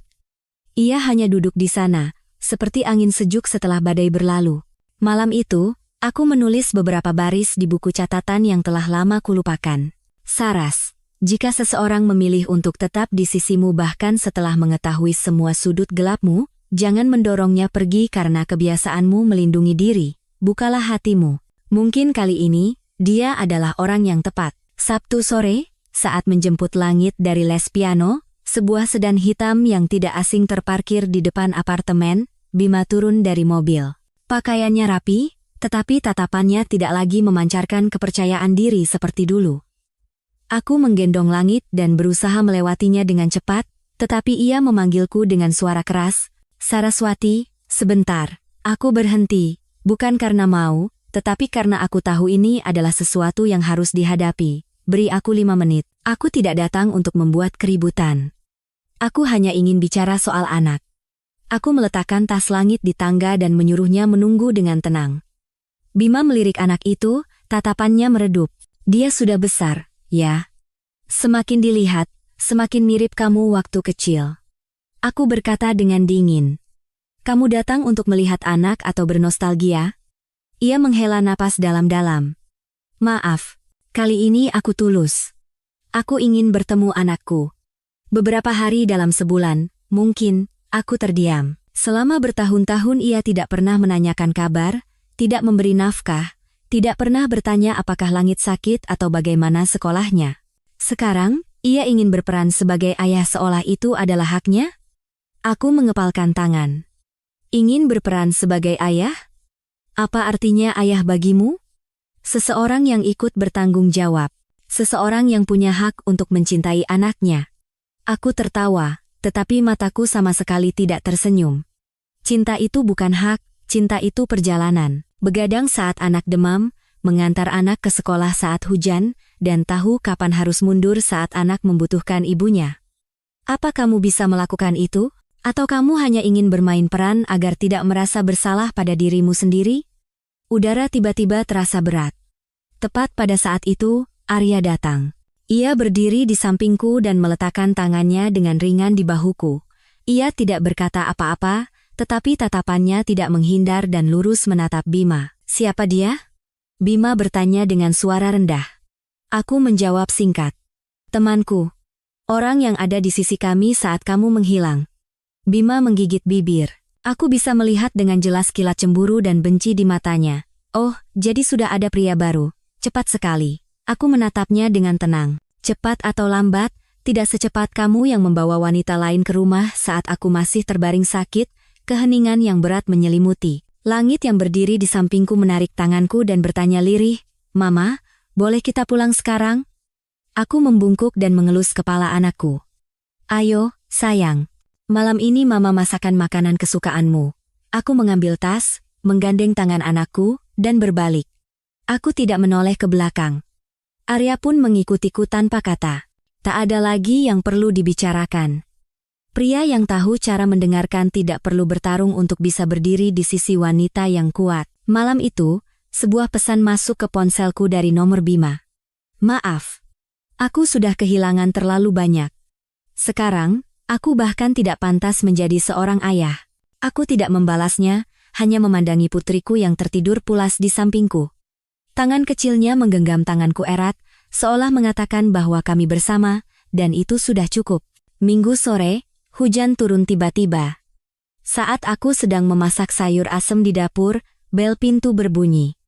Ia hanya duduk di sana, seperti angin sejuk setelah badai berlalu. Malam itu, aku menulis beberapa baris di buku catatan yang telah lama kulupakan. Saras, jika seseorang memilih untuk tetap di sisimu bahkan setelah mengetahui semua sudut gelapmu, jangan mendorongnya pergi karena kebiasaanmu melindungi diri. Bukalah hatimu. Mungkin kali ini, dia adalah orang yang tepat. Sabtu sore, saat menjemput Langit dari les piano, sebuah sedan hitam yang tidak asing terparkir di depan apartemen, Bima turun dari mobil. Pakaiannya rapi, tetapi tatapannya tidak lagi memancarkan kepercayaan diri seperti dulu. Aku menggendong Langit dan berusaha melewatinya dengan cepat, tetapi ia memanggilku dengan suara keras, Saraswati, sebentar. Aku berhenti, bukan karena mau, tetapi karena aku tahu ini adalah sesuatu yang harus dihadapi. Beri aku 5 menit. Aku tidak datang untuk membuat keributan. Aku hanya ingin bicara soal anak. Aku meletakkan tas Langit di tangga dan menyuruhnya menunggu dengan tenang. Bima melirik anak itu, tatapannya meredup. Dia sudah besar, ya. Semakin dilihat, semakin mirip kamu waktu kecil. Aku berkata dengan dingin. Kamu datang untuk melihat anak atau bernostalgia? Ia menghela napas dalam-dalam. Maaf, kali ini aku tulus. Aku ingin bertemu anakku. Beberapa hari dalam sebulan, mungkin, aku terdiam. Selama bertahun-tahun ia tidak pernah menanyakan kabar, tidak memberi nafkah, tidak pernah bertanya apakah Langit sakit atau bagaimana sekolahnya. Sekarang, ia ingin berperan sebagai ayah seolah itu adalah haknya? Aku mengepalkan tangan. Ingin berperan sebagai ayah? Apa artinya ayah bagimu? Seseorang yang ikut bertanggung jawab. Seseorang yang punya hak untuk mencintai anaknya. Aku tertawa, tetapi mataku sama sekali tidak tersenyum. Cinta itu bukan hak, cinta itu perjalanan. Begadang saat anak demam, mengantar anak ke sekolah saat hujan, dan tahu kapan harus mundur saat anak membutuhkan ibunya. Apa kamu bisa melakukan itu? Atau kamu hanya ingin bermain peran agar tidak merasa bersalah pada dirimu sendiri? Udara tiba-tiba terasa berat. Tepat pada saat itu, Arya datang. Ia berdiri di sampingku dan meletakkan tangannya dengan ringan di bahuku. Ia tidak berkata apa-apa, tetapi tatapannya tidak menghindar dan lurus menatap Bima. Siapa dia? Bima bertanya dengan suara rendah. Aku menjawab singkat. Temanku. Orang yang ada di sisi kami saat kamu menghilang. Bima menggigit bibir. Aku bisa melihat dengan jelas kilat cemburu dan benci di matanya. Oh, jadi sudah ada pria baru. Cepat sekali. Aku menatapnya dengan tenang. Cepat atau lambat, tidak secepat kamu yang membawa wanita lain ke rumah saat aku masih terbaring sakit, keheningan yang berat menyelimuti. Langit yang berdiri di sampingku menarik tanganku dan bertanya lirih, "Mama, boleh kita pulang sekarang?" Aku membungkuk dan mengelus kepala anakku. "Ayo, sayang. Malam ini Mama masakan makanan kesukaanmu." Aku mengambil tas, menggandeng tangan anakku, dan berbalik. Aku tidak menoleh ke belakang. Arya pun mengikutiku tanpa kata. Tak ada lagi yang perlu dibicarakan. Pria yang tahu cara mendengarkan tidak perlu bertarung untuk bisa berdiri di sisi wanita yang kuat. Malam itu, sebuah pesan masuk ke ponselku dari nomor Bima. "Maaf. Aku sudah kehilangan terlalu banyak. Sekarang, aku bahkan tidak pantas menjadi seorang ayah." Aku tidak membalasnya, hanya memandangi putriku yang tertidur pulas di sampingku. Tangan kecilnya menggenggam tanganku erat, seolah mengatakan bahwa kami bersama, dan itu sudah cukup. Minggu sore, hujan turun tiba-tiba. Saat aku sedang memasak sayur asem di dapur, bel pintu berbunyi.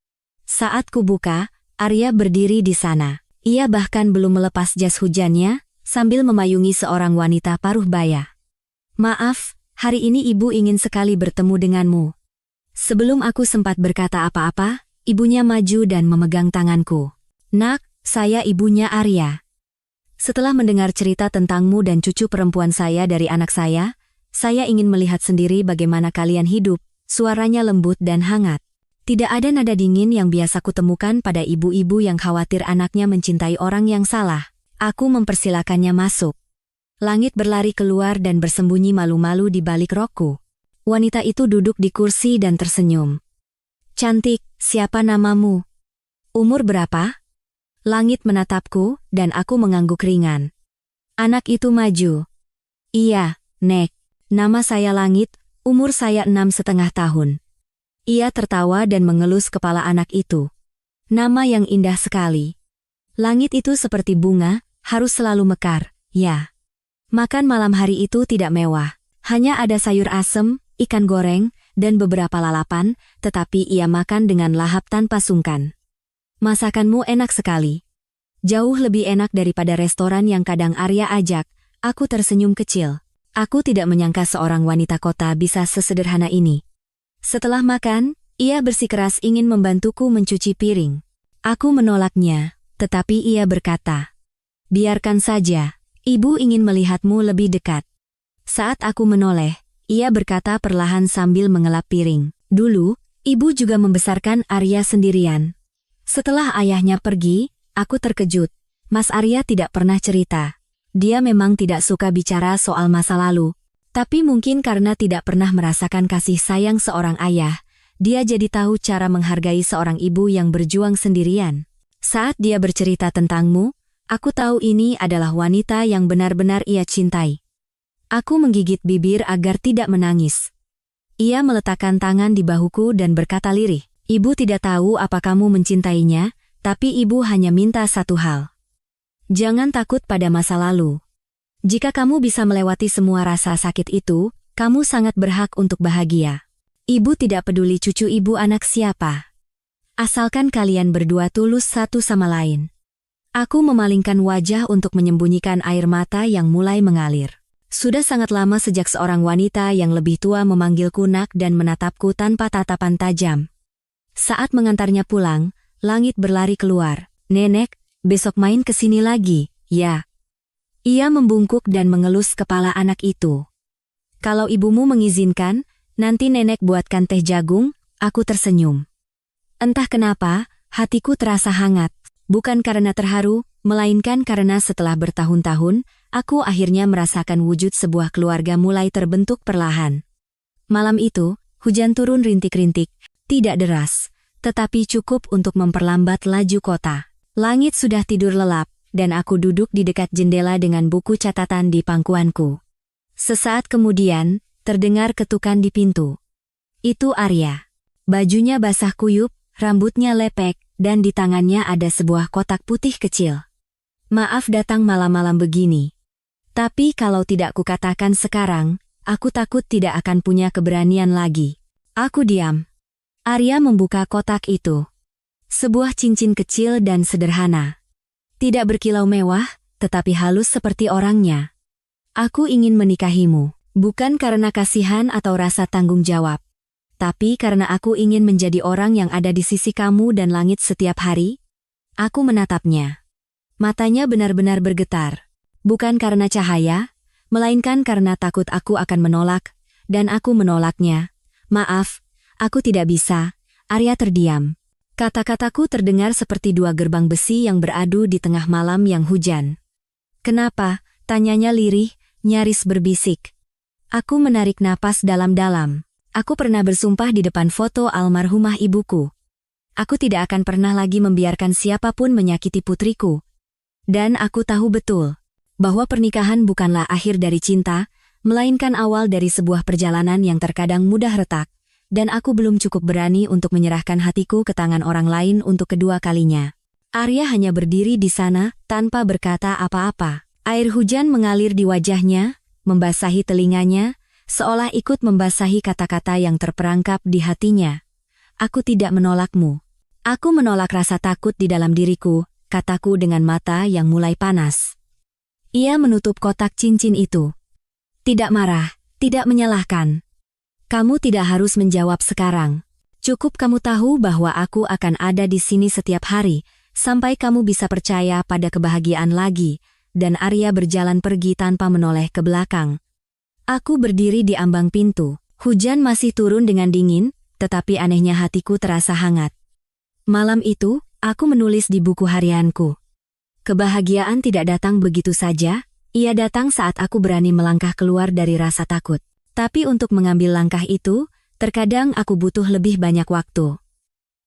Saat kubuka, Arya berdiri di sana. Ia bahkan belum melepas jas hujannya, sambil memayungi seorang wanita paruh baya. "Maaf, hari ini ibu ingin sekali bertemu denganmu." Sebelum aku sempat berkata apa-apa, ibunya maju dan memegang tanganku. "Nak, saya ibunya Arya. Setelah mendengar cerita tentangmu dan cucu perempuan saya dari anak saya ingin melihat sendiri bagaimana kalian hidup." Suaranya lembut dan hangat. Tidak ada nada dingin yang biasa kutemukan pada ibu-ibu yang khawatir anaknya mencintai orang yang salah. Aku mempersilakannya masuk. Langit berlari keluar dan bersembunyi malu-malu di balik rokku. Wanita itu duduk di kursi dan tersenyum. "Cantik, siapa namamu? Umur berapa?" Langit menatapku, dan aku mengangguk ringan. Anak itu maju. "Iya, Nek. Nama saya Langit, umur saya 6,5 tahun." Ia tertawa dan mengelus kepala anak itu. "Nama yang indah sekali. Langit itu seperti bunga, harus selalu mekar, ya." Makan malam hari itu tidak mewah. Hanya ada sayur asem, ikan goreng, dan beberapa lalapan, tetapi ia makan dengan lahap tanpa sungkan. "Masakanmu enak sekali. Jauh lebih enak daripada restoran yang kadang Arya ajak." Aku tersenyum kecil. Aku tidak menyangka seorang wanita kota bisa sesederhana ini. Setelah makan, ia bersikeras ingin membantuku mencuci piring. Aku menolaknya, tetapi ia berkata, "Biarkan saja, ibu ingin melihatmu lebih dekat." Saat aku menoleh, ia berkata perlahan sambil mengelap piring, "Dulu, ibu juga membesarkan Arya sendirian." Setelah ayahnya pergi, aku terkejut. Mas Arya tidak pernah cerita. Dia memang tidak suka bicara soal masa lalu. Tapi mungkin karena tidak pernah merasakan kasih sayang seorang ayah, dia jadi tahu cara menghargai seorang ibu yang berjuang sendirian. Saat dia bercerita tentangmu, aku tahu ini adalah wanita yang benar-benar ia cintai. Aku menggigit bibir agar tidak menangis. Ia meletakkan tangan di bahuku dan berkata lirih, "Ibu tidak tahu apa kamu mencintainya, tapi ibu hanya minta satu hal. Jangan takut pada masa lalu. Jika kamu bisa melewati semua rasa sakit itu, kamu sangat berhak untuk bahagia. Ibu tidak peduli cucu ibu anak siapa. Asalkan kalian berdua tulus satu sama lain." Aku memalingkan wajah untuk menyembunyikan air mata yang mulai mengalir. Sudah sangat lama sejak seorang wanita yang lebih tua memanggilku Nak dan menatapku tanpa tatapan tajam. Saat mengantarnya pulang, Langit berlari keluar. "Nenek, besok main ke sini lagi, ya?" Ia membungkuk dan mengelus kepala anak itu. "Kalau ibumu mengizinkan, nanti nenek buatkan teh jagung." Aku tersenyum. Entah kenapa, hatiku terasa hangat. Bukan karena terharu, melainkan karena setelah bertahun-tahun, aku akhirnya merasakan wujud sebuah keluarga mulai terbentuk perlahan. Malam itu, hujan turun rintik-rintik, tidak deras, tetapi cukup untuk memperlambat laju kota. Langit sudah tidur lelap, dan aku duduk di dekat jendela dengan buku catatan di pangkuanku. Sesaat kemudian, terdengar ketukan di pintu. Itu Arya. Bajunya basah kuyup, rambutnya lepek, dan di tangannya ada sebuah kotak putih kecil. "Maaf datang malam-malam begini. Tapi kalau tidak kukatakan sekarang, aku takut tidak akan punya keberanian lagi." Aku diam. Arya membuka kotak itu. Sebuah cincin kecil dan sederhana. Tidak berkilau mewah, tetapi halus seperti orangnya. Aku ingin menikahimu, bukan karena kasihan atau rasa tanggung jawab, tapi karena aku ingin menjadi orang yang ada di sisi kamu dan langit setiap hari. Aku menatapnya. Matanya benar-benar bergetar. Bukan karena cahaya, melainkan karena takut aku akan menolak, dan aku menolaknya. Maaf, aku tidak bisa. Arya terdiam. Kata-kataku terdengar seperti dua gerbang besi yang beradu di tengah malam yang hujan. Kenapa? Tanyanya lirih, nyaris berbisik. Aku menarik napas dalam-dalam. Aku pernah bersumpah di depan foto almarhumah ibuku. Aku tidak akan pernah lagi membiarkan siapapun menyakiti putriku. Dan aku tahu betul bahwa pernikahan bukanlah akhir dari cinta, melainkan awal dari sebuah perjalanan yang terkadang mudah retak, dan aku belum cukup berani untuk menyerahkan hatiku ke tangan orang lain untuk kedua kalinya. Arya hanya berdiri di sana, tanpa berkata apa-apa. Air hujan mengalir di wajahnya, membasahi telinganya, seolah ikut membasahi kata-kata yang terperangkap di hatinya. Aku tidak menolakmu. Aku menolak rasa takut di dalam diriku, kataku dengan mata yang mulai panas. Ia menutup kotak cincin itu. Tidak marah, tidak menyalahkan. Kamu tidak harus menjawab sekarang. Cukup kamu tahu bahwa aku akan ada di sini setiap hari, sampai kamu bisa percaya pada kebahagiaan lagi. Dan Arya berjalan pergi tanpa menoleh ke belakang. Aku berdiri di ambang pintu. Hujan masih turun dengan dingin, tetapi anehnya hatiku terasa hangat. Malam itu, aku menulis di buku harianku. Kebahagiaan tidak datang begitu saja, ia datang saat aku berani melangkah keluar dari rasa takut. Tapi untuk mengambil langkah itu, terkadang aku butuh lebih banyak waktu.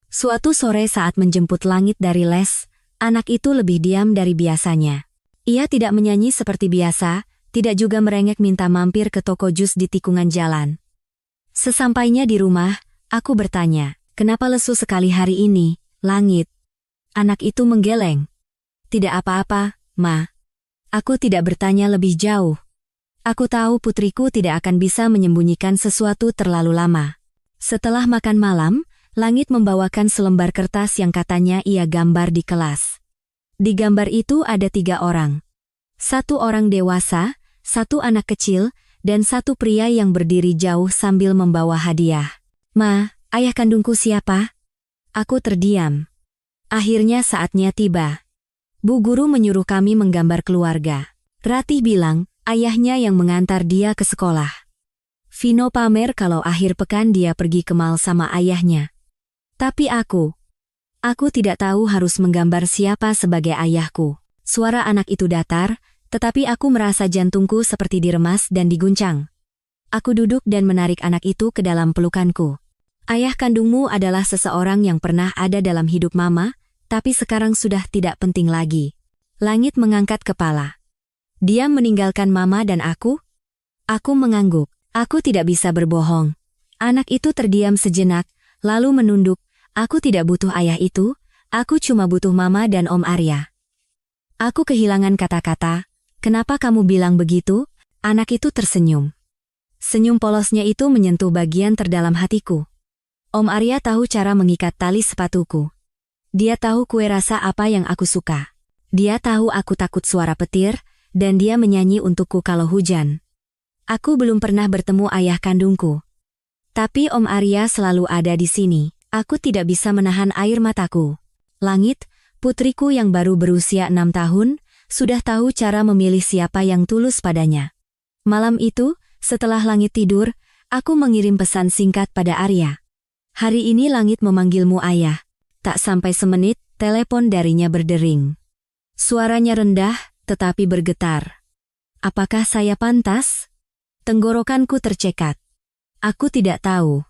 Suatu sore saat menjemput langit dari les, anak itu lebih diam dari biasanya. Ia tidak menyanyi seperti biasa, tidak juga merengek minta mampir ke toko jus di tikungan jalan. Sesampainya di rumah, aku bertanya, kenapa lesu sekali hari ini, Langit? Anak itu menggeleng. Tidak apa-apa, Ma. Aku tidak bertanya lebih jauh. Aku tahu putriku tidak akan bisa menyembunyikan sesuatu terlalu lama. Setelah makan malam, Langit membawakan selembar kertas yang katanya ia gambar di kelas. Di gambar itu ada 3 orang. 1 orang dewasa, 1 anak kecil, dan 1 pria yang berdiri jauh sambil membawa hadiah. Ma, ayah kandungku siapa? Aku terdiam. Akhirnya saatnya tiba. Bu guru menyuruh kami menggambar keluarga. Ratih bilang, ayahnya yang mengantar dia ke sekolah. Vino pamer kalau akhir pekan dia pergi ke mall sama ayahnya. Tapi aku tidak tahu harus menggambar siapa sebagai ayahku. Suara anak itu datar, tetapi aku merasa jantungku seperti diremas dan diguncang. Aku duduk dan menarik anak itu ke dalam pelukanku. Ayah kandungmu adalah seseorang yang pernah ada dalam hidup Mama, tapi sekarang sudah tidak penting lagi. Langit mengangkat kepala. Dia meninggalkan Mama dan aku? Aku mengangguk. Aku tidak bisa berbohong. Anak itu terdiam sejenak, lalu menunduk. Aku tidak butuh ayah itu, aku cuma butuh Mama dan Om Arya. Aku kehilangan kata-kata. Kenapa kamu bilang begitu? Anak itu tersenyum. Senyum polosnya itu menyentuh bagian terdalam hatiku. Om Arya tahu cara mengikat tali sepatuku. Dia tahu kue rasa apa yang aku suka. Dia tahu aku takut suara petir, dan dia menyanyi untukku kalau hujan. Aku belum pernah bertemu ayah kandungku. Tapi Om Arya selalu ada di sini. Aku tidak bisa menahan air mataku. Langit, putriku yang baru berusia 6 tahun, sudah tahu cara memilih siapa yang tulus padanya. Malam itu, setelah Langit tidur, aku mengirim pesan singkat pada Arya. Hari ini Langit memanggilmu ayah. Tak sampai semenit, telepon darinya berdering. Suaranya rendah, tetapi bergetar. Apakah saya pantas? Tenggorokanku tercekat. Aku tidak tahu.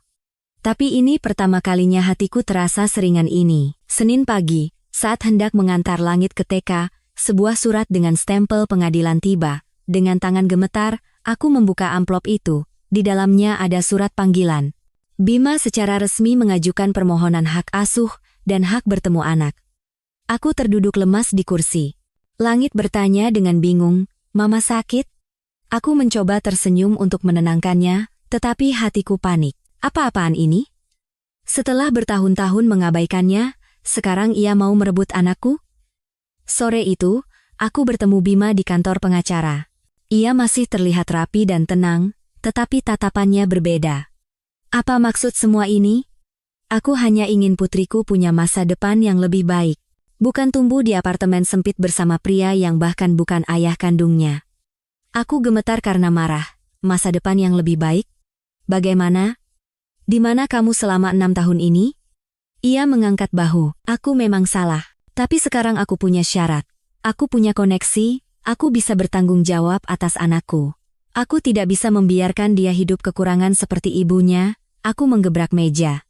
Tapi ini pertama kalinya hatiku terasa seringan ini. Senin pagi, saat hendak mengantar Langit ke TK, sebuah surat dengan stempel pengadilan tiba. Dengan tangan gemetar, aku membuka amplop itu. Di dalamnya ada surat panggilan. Bima secara resmi mengajukan permohonan hak asuh dan hak bertemu anak. Aku terduduk lemas di kursi. Langit bertanya dengan bingung, Mama sakit? Aku mencoba tersenyum untuk menenangkannya, tetapi hatiku panik. Apa-apaan ini? Setelah bertahun-tahun mengabaikannya, sekarang ia mau merebut anakku? Sore itu, Aku bertemu Bima di kantor pengacara. Ia masih terlihat rapi dan tenang, tetapi tatapannya berbeda. Apa maksud semua ini? Aku hanya ingin putriku punya masa depan yang lebih baik. Bukan tumbuh di apartemen sempit bersama pria yang bahkan bukan ayah kandungnya. Aku gemetar karena marah. Masa depan yang lebih baik? Bagaimana? Di mana kamu selama 6 tahun ini? Ia mengangkat bahu. Aku memang salah. Tapi sekarang aku punya syarat. Aku punya koneksi, aku bisa bertanggung jawab atas anakku. Aku tidak bisa membiarkan dia hidup kekurangan seperti ibunya. Aku menggebrak meja.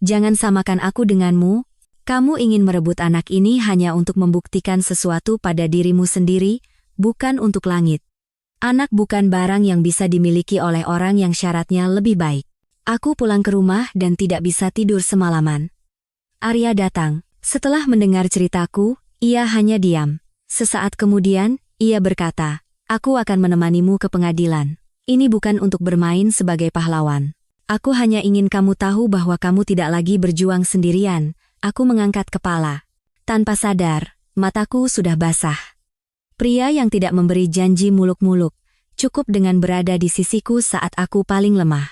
Jangan samakan aku denganmu. Kamu ingin merebut anak ini hanya untuk membuktikan sesuatu pada dirimu sendiri, bukan untuk langit. Anak bukan barang yang bisa dimiliki oleh orang yang syaratnya lebih baik. Aku pulang ke rumah dan tidak bisa tidur semalaman. Arya datang. Setelah mendengar ceritaku, ia hanya diam. Sesaat kemudian, ia berkata, "Aku akan menemanimu ke pengadilan. Ini bukan untuk bermain sebagai pahlawan. Aku hanya ingin kamu tahu bahwa kamu tidak lagi berjuang sendirian." Aku mengangkat kepala. Tanpa sadar, mataku sudah basah. Pria yang tidak memberi janji muluk-muluk, cukup dengan berada di sisiku saat aku paling lemah.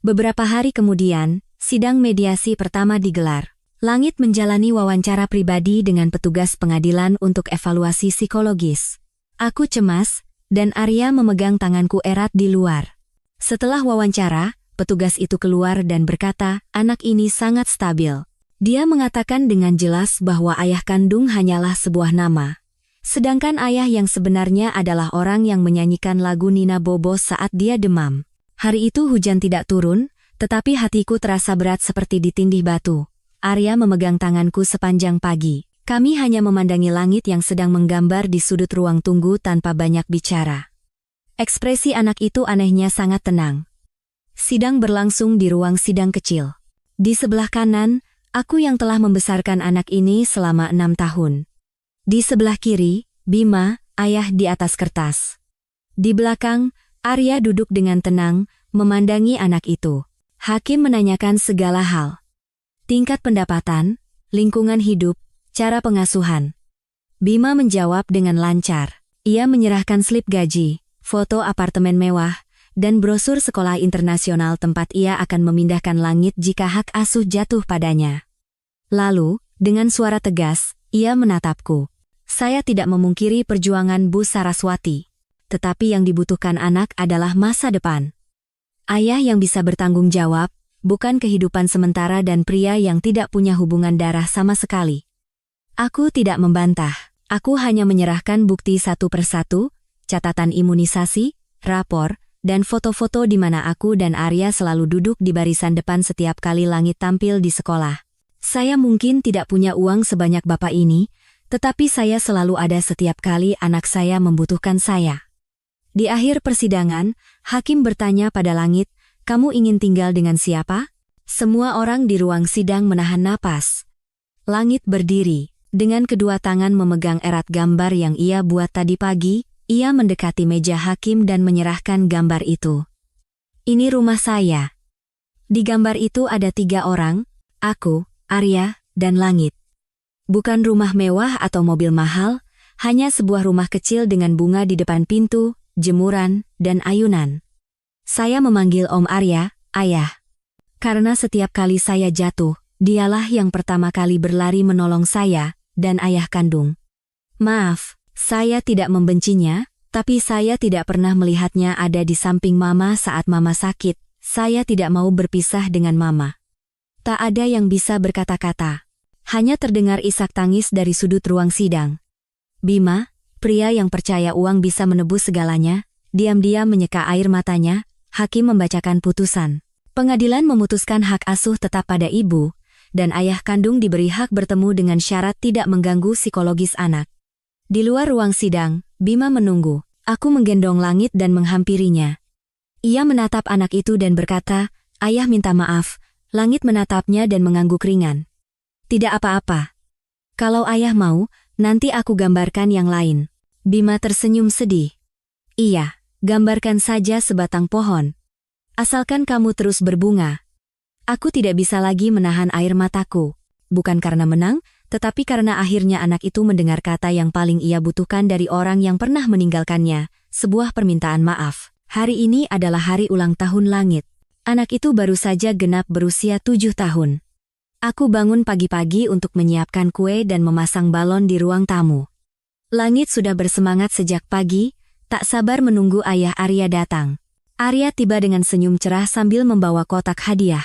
Beberapa hari kemudian, sidang mediasi pertama digelar. Langit menjalani wawancara pribadi dengan petugas pengadilan untuk evaluasi psikologis. Aku cemas, dan Arya memegang tanganku erat di luar. Setelah wawancara, petugas itu keluar dan berkata, "Anak ini sangat stabil." Dia mengatakan dengan jelas bahwa ayah kandung hanyalah sebuah nama. Sedangkan ayah yang sebenarnya adalah orang yang menyanyikan lagu Nina Bobo saat dia demam. Hari itu hujan tidak turun, tetapi hatiku terasa berat seperti ditindih batu. Arya memegang tanganku sepanjang pagi. Kami hanya memandangi langit yang sedang menggambar di sudut ruang tunggu tanpa banyak bicara. Ekspresi anak itu anehnya sangat tenang. Sidang berlangsung di ruang sidang kecil. Di sebelah kanan, aku yang telah membesarkan anak ini selama 6 tahun. Di sebelah kiri, Bima, ayah di atas kertas. Di belakang, Arya duduk dengan tenang, memandangi anak itu. Hakim menanyakan segala hal. Tingkat pendapatan, lingkungan hidup, cara pengasuhan. Bima menjawab dengan lancar. Ia menyerahkan slip gaji, foto apartemen mewah, dan brosur sekolah internasional tempat ia akan memindahkan Langit jika hak asuh jatuh padanya. Lalu, dengan suara tegas, ia menatapku. Saya tidak memungkiri perjuangan Bu Saraswati. Tetapi yang dibutuhkan anak adalah masa depan. Ayah yang bisa bertanggung jawab, bukan kehidupan sementara dan pria yang tidak punya hubungan darah sama sekali. Aku tidak membantah. Aku hanya menyerahkan bukti satu persatu, catatan imunisasi, rapor, dan foto-foto di mana aku dan Arya selalu duduk di barisan depan setiap kali Langit tampil di sekolah. Saya mungkin tidak punya uang sebanyak bapak ini, tetapi saya selalu ada setiap kali anak saya membutuhkan saya. Di akhir persidangan, hakim bertanya pada Langit, "Kamu ingin tinggal dengan siapa?" Semua orang di ruang sidang menahan napas. Langit berdiri, dengan kedua tangan memegang erat gambar yang ia buat tadi pagi. Ia mendekati meja hakim dan menyerahkan gambar itu. "Ini rumah saya." Di gambar itu ada 3 orang, aku, Arya, dan Langit. Bukan rumah mewah atau mobil mahal, hanya sebuah rumah kecil dengan bunga di depan pintu, jemuran, dan ayunan. Saya memanggil Om Arya, Ayah. Karena setiap kali saya jatuh, dialah yang pertama kali berlari menolong saya, dan ayah kandung. Maaf, saya tidak membencinya, tapi saya tidak pernah melihatnya ada di samping Mama saat Mama sakit. Saya tidak mau berpisah dengan Mama. Tak ada yang bisa berkata-kata. Hanya terdengar isak tangis dari sudut ruang sidang. Bima, pria yang percaya uang bisa menebus segalanya, diam-diam menyeka air matanya. Hakim membacakan putusan. Pengadilan memutuskan hak asuh tetap pada ibu, dan ayah kandung diberi hak bertemu dengan syarat tidak mengganggu psikologis anak. Di luar ruang sidang, Bima menunggu. Aku menggendong Langit dan menghampirinya. Ia menatap anak itu dan berkata, "Ayah minta maaf." Langit menatapnya dan mengangguk ringan. "Tidak apa-apa. Kalau ayah mau, nanti aku gambarkan yang lain." Bima tersenyum sedih. "Iya, gambarkan saja sebatang pohon. Asalkan kamu terus berbunga." Aku tidak bisa lagi menahan air mataku. Bukan karena menang, tetapi karena akhirnya anak itu mendengar kata yang paling ia butuhkan dari orang yang pernah meninggalkannya, sebuah permintaan maaf. Hari ini adalah hari ulang tahun langit. Anak itu baru saja genap berusia 7 tahun. Aku bangun pagi-pagi untuk menyiapkan kue dan memasang balon di ruang tamu. Langit sudah bersemangat sejak pagi, tak sabar menunggu ayah Arya datang. Arya tiba dengan senyum cerah sambil membawa kotak hadiah.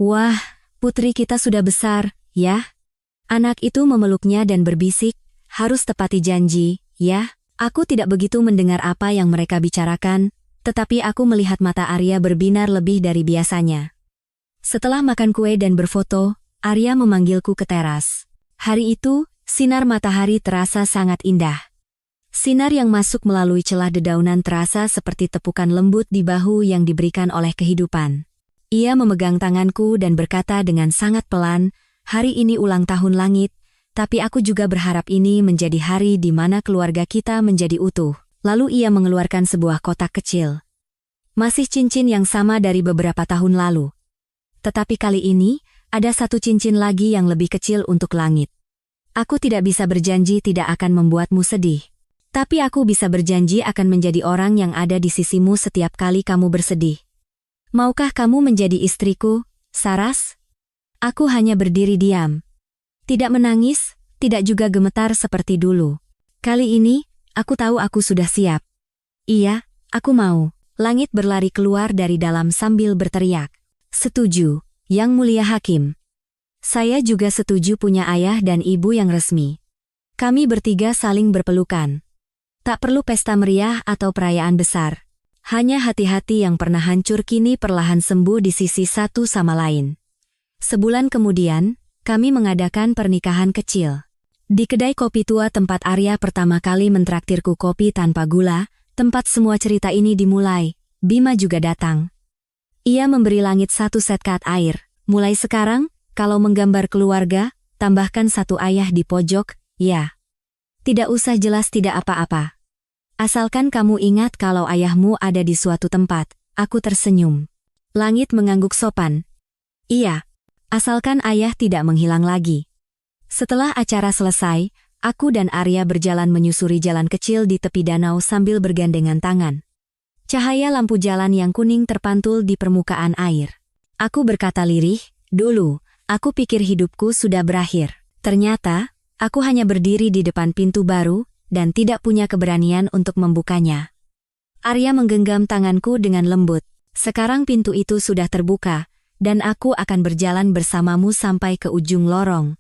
Wah, putri kita sudah besar, ya? Anak itu memeluknya dan berbisik, harus tepati janji, ya? Aku tidak begitu mendengar apa yang mereka bicarakan, tetapi aku melihat mata Arya berbinar lebih dari biasanya. Setelah makan kue dan berfoto, Arya memanggilku ke teras. Hari itu, sinar matahari terasa sangat indah. Sinar yang masuk melalui celah dedaunan terasa seperti tepukan lembut di bahu yang diberikan oleh kehidupan. Ia memegang tanganku dan berkata dengan sangat pelan, "Hari ini ulang tahun langit, tapi aku juga berharap ini menjadi hari di mana keluarga kita menjadi utuh." Lalu ia mengeluarkan sebuah kotak kecil. Masih cincin yang sama dari beberapa tahun lalu. Tetapi kali ini, ada satu cincin lagi yang lebih kecil untuk langit. Aku tidak bisa berjanji tidak akan membuatmu sedih. Tapi aku bisa berjanji akan menjadi orang yang ada di sisimu setiap kali kamu bersedih. Maukah kamu menjadi istriku, Saras? Aku hanya berdiri diam. Tidak menangis, tidak juga gemetar seperti dulu. Kali ini, aku tahu aku sudah siap. Iya, aku mau. Langit berlari keluar dari dalam sambil berteriak. Setuju, Yang Mulia Hakim. Saya juga setuju punya ayah dan ibu yang resmi. Kami bertiga saling berpelukan. Tak perlu pesta meriah atau perayaan besar. Hanya hati-hati yang pernah hancur kini perlahan sembuh di sisi satu sama lain. Sebulan kemudian, kami mengadakan pernikahan kecil. Di kedai kopi tua tempat Arya pertama kali mentraktirku kopi tanpa gula, tempat semua cerita ini dimulai, Bima juga datang. Ia memberi Langit satu set kad air. Mulai sekarang, kalau menggambar keluarga, tambahkan satu ayah di pojok, ya. Tidak usah jelas tidak apa-apa. Asalkan kamu ingat kalau ayahmu ada di suatu tempat. Aku tersenyum. Langit mengangguk sopan. Iya. Asalkan ayah tidak menghilang lagi. Setelah acara selesai, aku dan Arya berjalan menyusuri jalan kecil di tepi danau sambil bergandengan tangan. Cahaya lampu jalan yang kuning terpantul di permukaan air. Aku berkata lirih, dulu, aku pikir hidupku sudah berakhir. Ternyata, aku hanya berdiri di depan pintu baru, dan tidak punya keberanian untuk membukanya. Arya menggenggam tanganku dengan lembut. Sekarang pintu itu sudah terbuka, dan aku akan berjalan bersamamu sampai ke ujung lorong.